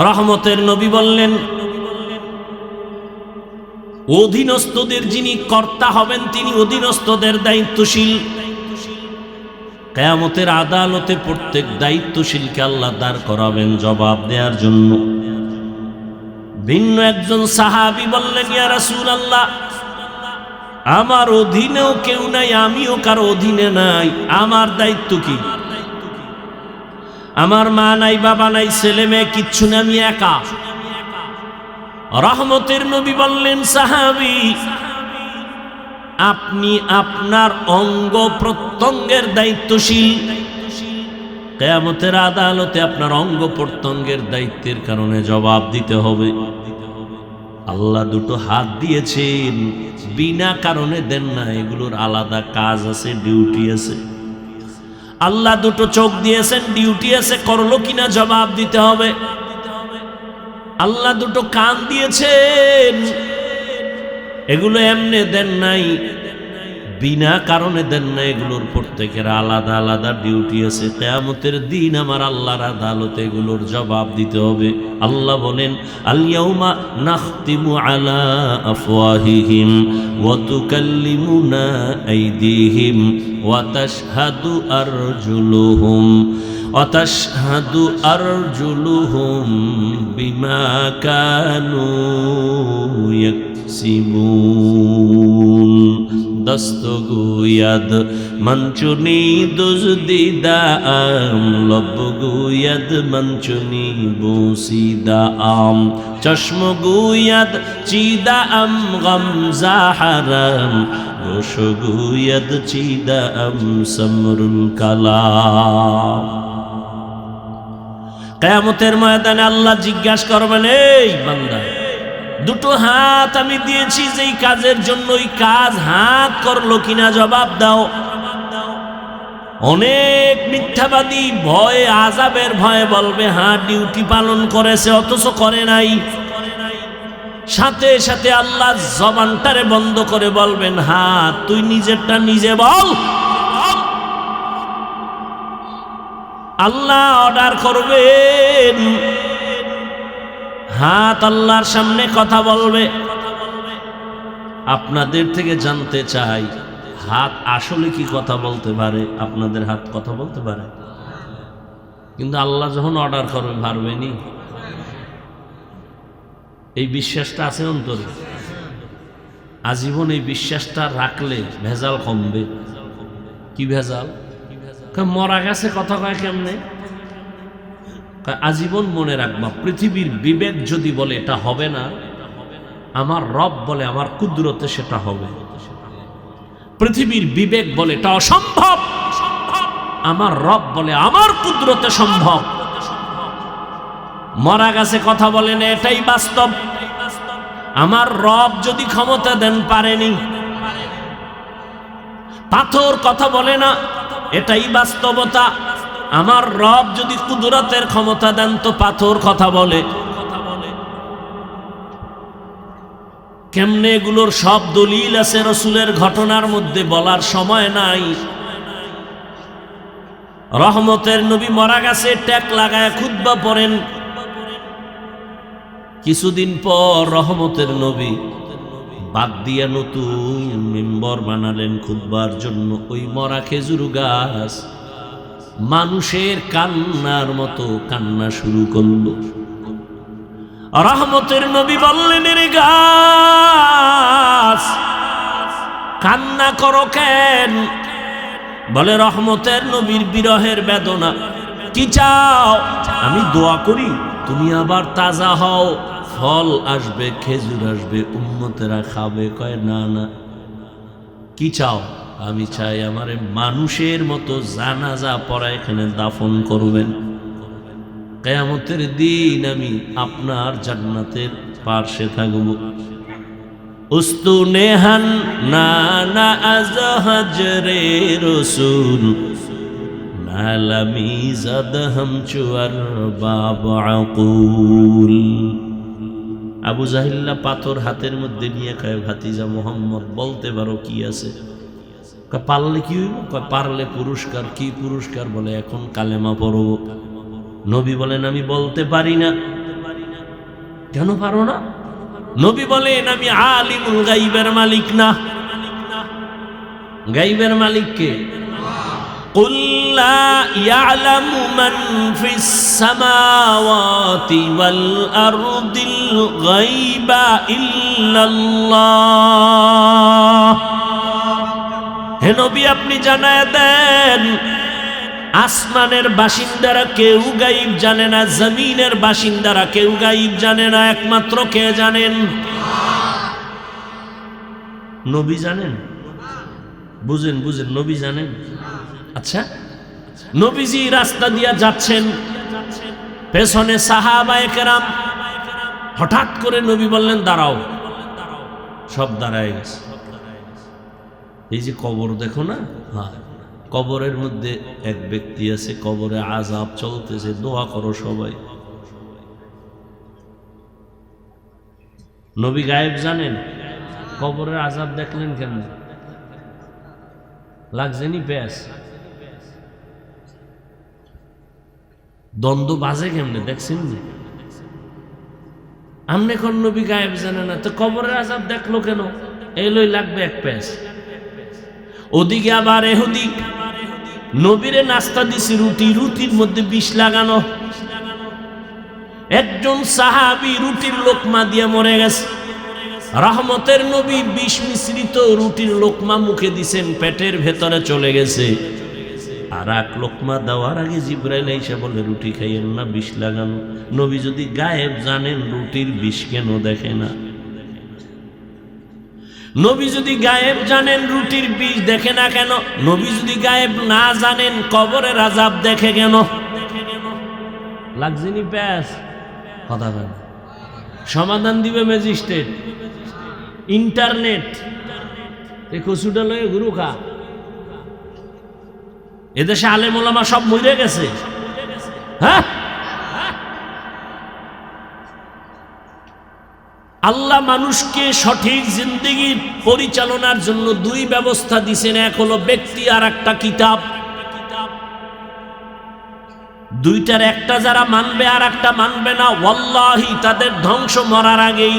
রহমতের নবী বললেন, অধীনস্থদের যিনি কর্তা হবেন তিনি অধীনস্থদের দায়িত্বশীল। কিয়ামতের আদালতে প্রত্যেক দায়িত্বশীলকে আল্লাহ দাঁড় করাবেন জবাব দেওয়ার জন্য। ভিন্ন একজন সাহাবী বললেন, ইয়া রাসূলুল্লাহ, আমার অধীনেও কেউ নাই, আমিও কারো অধীনে নাই, আমার দায়িত্ব কি? আমার মা নাই, বাবা নাই, ছেলে মেয়ে কিচ্ছু না, আমি একা। রহমতের নবী বললেন, সাহাবী, আপনি আপনার অঙ্গ প্রত্যঙ্গের দায়িত্বশীল। কিয়ামতের আদালতে আপনার অঙ্গ প্রত্যঙ্গের দায়িত্বের কারণে জবাব দিতে হবে। আল্লাহ দুটো হাত দিয়েছেন, বিনা কারণে দেন না, এগুলোর আলাদা কাজ আছে, ডিউটি আছে। আল্লাহ দুটো চোখ দিয়েছেন, ডিউটি আছে, করলো কিনা জবাব দিতে হবে। আল্লাহ দুটো কান দিয়েছেন, এগুলো এমনি দেন নাই, বিনা কারণে দেন না, এগুলোর প্রত্যেকের আলাদা আলাদা ডিউটি আছে। কিয়ামতের দিন আমার আল্লাহর আদালতে এগুলোর জবাব দিতে হবে। আল্লাহ বলেন, আল ইয়াউমা নাখতিমু আলা আফওয়াহিহিম ওয়া তুকাল্লিমুনা আইদিহিম ওয়া তাশহাদু আরজুলুহুম অতাশহাদু আরজুলুহুম বিমা কানু ইয়াকসিবুন। দস্তগুয়াদ মঞ্চুনি দুজদিদা আম, লবগুয়াদ মঞ্চুনি বুসিদা আম, চশমগুয়াদ চিদা আম গামজা হারাম, গোশগুয়াদ চিদা আম সমরুল কালাম। কিয়ামতের ময়দানে আল্লাহ জিজ্ঞাসা করবেন, এই বান্দা, দুটো হাত আমি দিয়েছি যেই কাজের জন্য, ওই কাজ হাত করলো কিনা জবাব দাও। অনেক মিথ্যাবাদী ভয়ে, আযাবের ভয়ে বলবে হ্যাঁ ডিউটি পালন করেছে, অথচ করে নাই। সাথে সাথে আল্লাহ জবানটারে বন্ধ করে বলবেন, হ্যাঁ তুই নিজেরটা নিজে বল। আল্লাহ অর্ডার করবেন, হাত আল্লাহর সামনে কথা বলবে। আপনাদের থেকে জানতে চাই, হাত আসলে কি কথা বলতে পারে? আপনাদের হাত কথা বলতে পারে? কিন্তু আল্লাহ যখন অর্ডার করবে পারবেনি। এই বিশ্বাসটা আছে অন্তরে, আজীবন এই বিশ্বাসটা রাখলে ভেজাল কমবে। কি ভেজাল? মরা গেছে কথা কয় কেমনে? আজীবন মনে রাখবা, পৃথিবীর বিবেক যদি বলে এটা হবে না, আমার রব বলে আমার কুদরতে সেটা হবে। পৃথিবীর বিবেক বলে এটা অসম্ভব, আমার রব বলে আমার কুদরতে সম্ভব। মরা গাছে কথা বলে না, এটাই বাস্তব। আমার রব যদি ক্ষমতা দেন পারেনি। পাথর কথা বলে না, এটাই বাস্তবতা। আমার রব যদি কুদরতের ক্ষমতা দেন তো পাথর কথা বলে। কেমনে এগুলোর সব দলিল আছে রসুলের ঘটনার মধ্যে, বলার সময় নাই। রহমতের নবী মরা গাছে ট্যাক লাগায় খুতবা পড়েন। কিছুদিন পর রহমতের নবী বাদ দিয়া নতুন মিম্বর বানালেন খুতবার জন্য। ওই মরা খেজুর গাছ মানুষের কান্নার মতো কান্না শুরু করলো। রহমতের নবী বললেন, রে গাছ কান্না করো কেন? বলে, রহমতের নবীর বিরহের বেদনা। কি চাও? আমি দোয়া করি তুমি আবার তাজা হও, ফল আসবে, খেজুর আসবে, উম্মতেরা খাবে। কয়, না না, কি চাও? আমি চাই আমারে মানুষের মতো জানাজা পড়া এখানে দাফন করবেন। কিয়ামতের দিন আমি আপনার জান্নাতের পাশে থাকব। উস্তুনেহান নানা আজহাজরে রসুল নালামি জাদহম চুয়ার বাবা আকুল। আবু জাহিল্লা পাথর হাতের মধ্যে নিয়ে কয়, ভাতিজা মোহাম্মদ বলতে পারো কি আছে? পারলে কি হইব? পারলে পুরস্কার। কি পুরস্কার? বলে, এখন কালেমা পড়ব। নবী বলেন, আমি বলতে পারি না। কেন পারো না? নবী বলেন, আমি আলিমুল গাইবের মালিক না। গাইবের মালিক কে? কুল লা ইয়ালামু মান ফিস সামাওয়াতি ওয়াল আরদিল গায়বা ইল্লাল্লাহ। হে নবী, আপনি জানায় দেন, আসমানের বাসিন্দারা কেউ গায়েব জানে না, জমিনের বাসিন্দারা কেউ গায়েব জানে না, একমাত্র কে জানেন? নবী জানেন। বুঝেন বুঝেন, নবী জানেন। আচ্ছা, নবীজি রাস্তা দিয়া যাচ্ছেন, পেছনে সাহাবায়ে কেরাম। হঠাৎ করে নবী বললেন, দাঁড়াও। সব দাঁড়ায় গেছে। এই যে কবর দেখো না, হ্যাঁ, কবরের মধ্যে এক ব্যক্তি আছে, কবরে আযাব চলতেছে, দোয়া করো সবাই। নবী গায়েব জানেন? কবরের আযাব দেখলেন কেন? লাগছেনি প্যাস? দ্বন্দ্ব বাজে কেমনে দেখছেন? আমনে কোন নবী গায়েব জানে না, তো কবরের আযাব দেখলো কেন? এলোই লাগবে এক প্যাস। ওদিকে আবার এহুদি নবীরে নাস্তা দিছে রুটি, রুটির মধ্যে বিষ লাগানো। একজন সাহাবী রুটির লোকমা দিয়ে মরে গেছে। রহমতের নবী বিষ মিশ্রিত রুটির লোকমা মুখে দিছেন, পেটের ভেতরে চলে গেছে। আর এক লোকমা দেওয়ার আগে জিবরাইল এসে বলে, রুটি খাইয়েন না, বিষ লাগানো। নবী যদি গায়েব জানেন, রুটির বিষ কেন দেখে না? নবী যদি গায়েব জানেন, রুটির বিষ দেখে না কেন? নবী যদি গায়েব না জানেন, কবরের আযাব দেখে কেন? লাগছেনি প্যাস? কথা বলেন। সমাধান দিবে ম্যাজিস্ট্রেট, ইন্টারনেট। এই কচুটা লয়ে গুরু খা। এদেশে আলেম ওলামা সব মরে গেছে। হ্যাঁ, আল্লাহ মানুষকে সঠিক জিন্দেগি পরিচালনার জন্য দুই ব্যবস্থা দিছেন, এক হলো ব্যক্তি আর একটা কিতাব। দুইটার একটা যারা মানবে আর একটা মানবে না, ওয়াল্লাহি তাদের ধ্বংস মরার আগেই।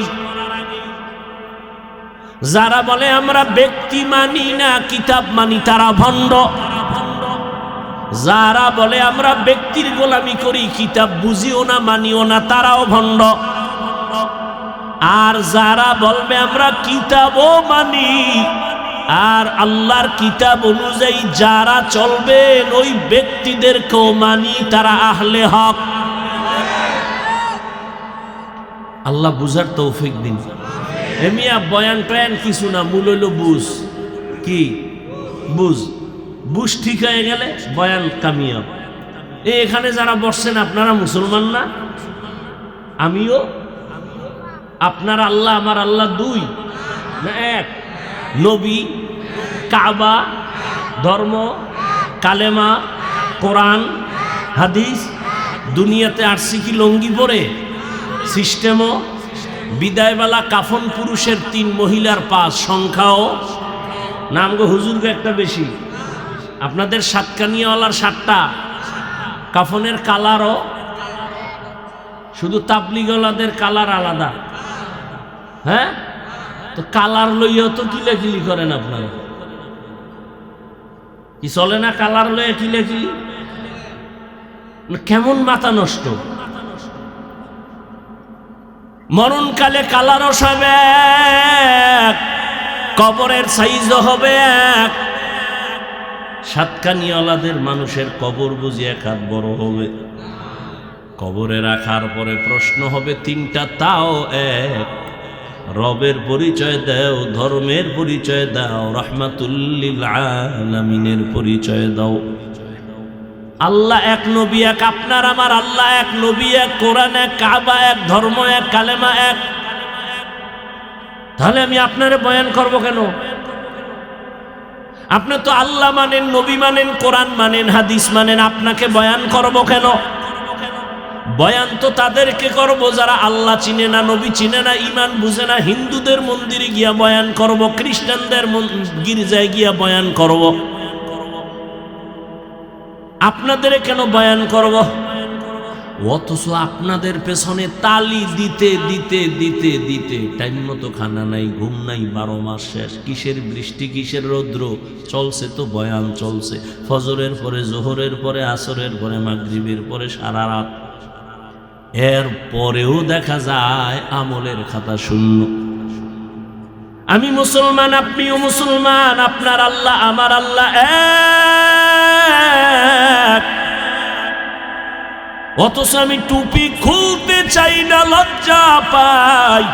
যারা বলে আমরা ব্যক্তি মানি না, কিতাব মানি, তারা ভণ্ড। যারা বলে আমরা ব্যক্তির গোলামি করি, কিতাব বুঝিও না, মানিও না, তারাও ভণ্ড। আর যারা বলবে আমরা কিতাবও মানি আর আল্লাহর কিতাব অনুযায়ী যারা চলবেন ওই ব্যক্তিদেরকেও মানি, তারা আহলে হক। আল্লাহ বুঝার তৌফিক দিন। এমিয়া বয়ান টয়ান কিছু না, মূল হইল বুঝ। কি বুঝ? বুঝ ঠিক হয়ে গেলে বয়ান কামিয়াব। এখানে যারা বসছেন আপনারা মুসলমান না? আমিও, আপনার আল্লাহ আমার আল্লাহ দুই না এক? নবী, কাবা, ধর্ম, কালেমা, কোরআন, হাদিস। দুনিয়াতে আসছি কি লঙ্গি পরে? সিস্টেমও বিদায়বেলা কাফন পুরুষের 3, মহিলার 5, সংখ্যাও নাম গো হুজুরকে একটা বেশি। আপনাদের সাতকানিয়াওয়ালার 7টা, কাফনের কালারও শুধু তাবলিগওয়ালাদের কালার আলাদা। হ্যাঁ, তো কালার লইয়াও তো কিলাকিলি করেন আপনারা, কি চলে না? কালার লইয়া কিলাকিলি, কেমন মাথা নষ্ট। মরণকালে কালারও সব এক, কবরের সাইজও হবে এক। সাতকানিয়াওয়ালাদের মানুষের কবর বুঝি 1 হাত বড় হবে। কবরে রাখার পরে প্রশ্ন হবে 3টা, তাও এক। রবের পরিচয় দাও, ধর্মের পরিচয় দাও, রাহমাতুল লিল আলামিনের পরিচয় দাও। আল্লাহ এক, নবী এক, আপনার আমার আল্লাহ এক, নবী এক, কোরআন এক, কাবা এক, ধর্ম এক, কালেমা এক। তাহলে আমি আপনারে বয়ান করব কেন? আপনি তো আল্লাহ মানেন, নবী মানেন, কোরআন মানেন, হাদিস মানেন, আপনাকে বয়ান করব কেন? বয়ান তো তাদেরকে করব যারা আল্লাহ চিনে না, নবী চিনে না, ঈমান বুঝে না। হিন্দুদের মন্দিরে গিয়া বয়ান করব, খ্রিস্টানদের গির্জায় গিয়া বয়ান করব। আপনাদের কেন বয়ান করব? অথচ আপনাদের পেছনে তালি দিতে দিতে দিতে দিতে টাইম মতো খানা নাই, ঘুম নাই, 12 মাস শেষ। কিসের বৃষ্টি, কিসের রৌদ্র, চলছে তো বয়ান চলছে। ফজরের পরে, জোহরের পরে, আসরের পরে, মাগরিবের পরে, সারা রাত। এর পরেও দেখা যায় আমলের খাতা শূন্য। আমি মুসলমান, আপনিও মুসলমান, আপনার আল্লাহ আমার আল্লাহ এক। অথচ আমি টুপি খুলতে চাই না, লজ্জা পাই।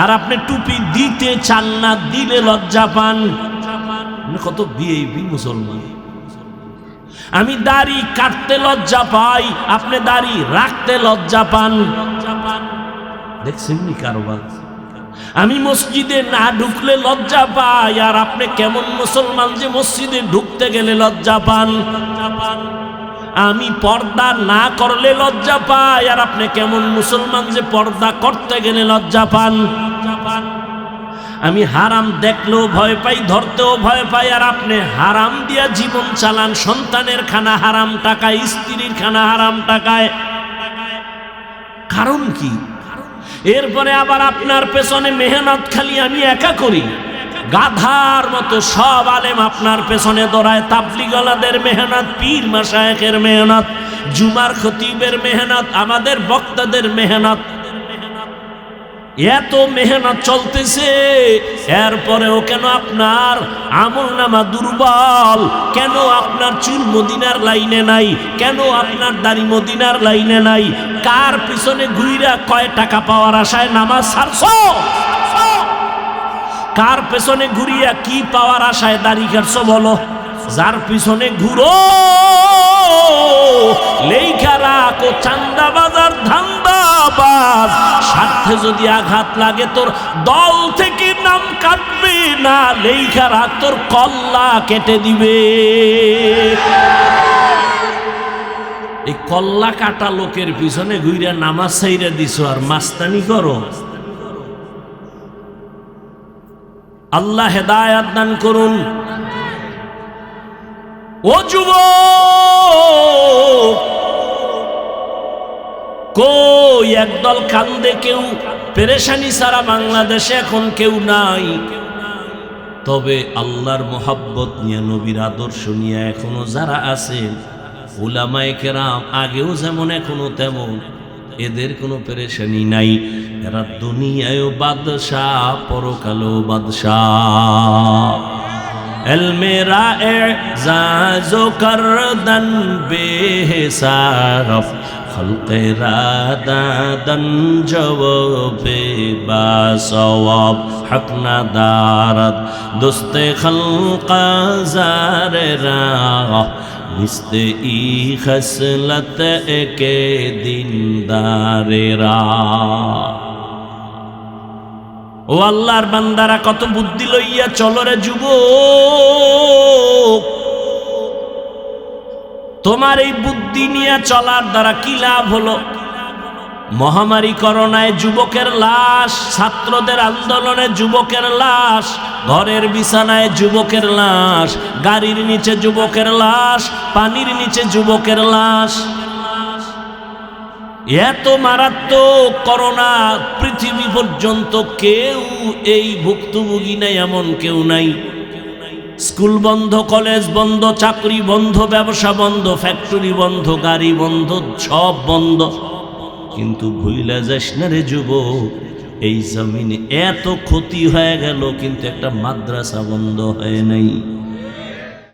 আর আপনি টুপি দিতে চান না, দিলে লজ্জা পান। কত ভিআইপি মুসলমান। আমি দাড়ি কাটতে লজ্জা পাই, আপনি দাড়ি রাখতে লজ্জা পান। দেখছেন নি কারবার? আমি মসজিদে না ঢুকলে লজ্জা পাই, আর আপনি কেমন মুসলমান যে মসজিদে ঢুকতে গেলে লজ্জা পান। আমি পর্দা না করলে লজ্জা পাই, আর আপনি কেমন মুসলমান যে পর্দা করতে গেলে লজ্জা পান। আমি হারাম দেখলেও ভয় পাই, ধরতেও ভয় পাই, আর আপনি হারাম দিয়া জীবন চালান। সন্তানের খানা হারাম টাকায়, স্ত্রীর খানা হারাম টাকায়। কারণ কি? এরপরে আবার আপনার পেছনে মেহনত খালি আমি একা করি, গাধার মতো সব আলেম আপনার পেছনে দৌড়ায়। তাবলিগওয়ালাদের মেহনত, পীর মাশায়েখের মেহনত, জুমার খতিবের মেহনত, আমাদের বক্তাদের মেহনত, এত মেহনত চলতেছে। এরপরেও কেন আপনার আমলনামা দুর্বল? কেন আপনার চুল মদিনার লাইনে নাই? কেন আপনার দাড়ি মদিনার লাইনে নাই? কার পিছনে ঘুইরা কয় টাকা পাওয়ার আশায় নামাজ ছাড়ছো? কার পেছনে ঘুরিয়া কি পাওয়ার আশায় দাড়ি কাটছো বলো? যার পিছনে ঘুরো লেখা রাখো চান্দাবাজার ধান্দাবাজ। স্বার্থে যদি আঘাত লাগে তোর দল থেকে নাম কাটবে না, লেখা রাখ তোর কল্লা কেটে দিবে। এই কল্লা কাটা লোকের পিছনে ঘুরিয়া নামাজ ছাইরা দিছো আর মাস্তানি করো। আল্লাহ হেদায়াত দান করুন। ও যুবক, কই একদল কান্দে, কেউ পেরেশানি ছাড়া বাংলাদেশে এখন কেউ নাই। তবে আল্লাহর মোহাব্বত নিয়ে, নবীর আদর্শ নিয়ে এখনো যারা আছেন, উলামায়ে কেরাম, আগেও যেমন এখনো তেমন, এদের কোনো পেরেশানি নাই। এরা দুনিয়ায়ও বাদশাহ, পরকালেও বাদশাহ। এলমেরা এজাজো করদন বেহিসাব, খলকেরা দাদন জবাবে বা সওয়াব হক না দারদ দোস্তে খলকা জারেরা মিস্তে ই খসলত একে দিনদারেরা। ও আল্লাহর বান্দারা, কত বুদ্ধি লইয়া চলো রে যুবক। তোমার এই বুদ্ধি নিয়ে চলার দ্বারা কি লাভ হলো? মহামারী করোনায় যুবকের লাশ, ছাত্রদের আন্দোলনে যুবকের লাশ, ঘরের বিছানায় যুবকের লাশ, গাড়ির নিচে যুবকের লাশ, পানির নিচে যুবকের লাশ। এত মারাত্মক করোনা, পৃথিবী পর্যন্ত কেউ এই ভুক্তভোগী নাই, এমন কেউ নাই। স্কুল বন্ধ, কলেজ বন্ধ, চাকরি বন্ধ, ব্যবসা বন্ধ, ফ্যাক্টরি বন্ধ, গাড়ি বন্ধ, সব বন্ধ। কিন্তু ভুইলা যাস না রে যুবক, এই জমিনে এত ক্ষতি হয়ে গেল কিন্তু একটা মাদ্রাসা বন্ধ হয় নাই।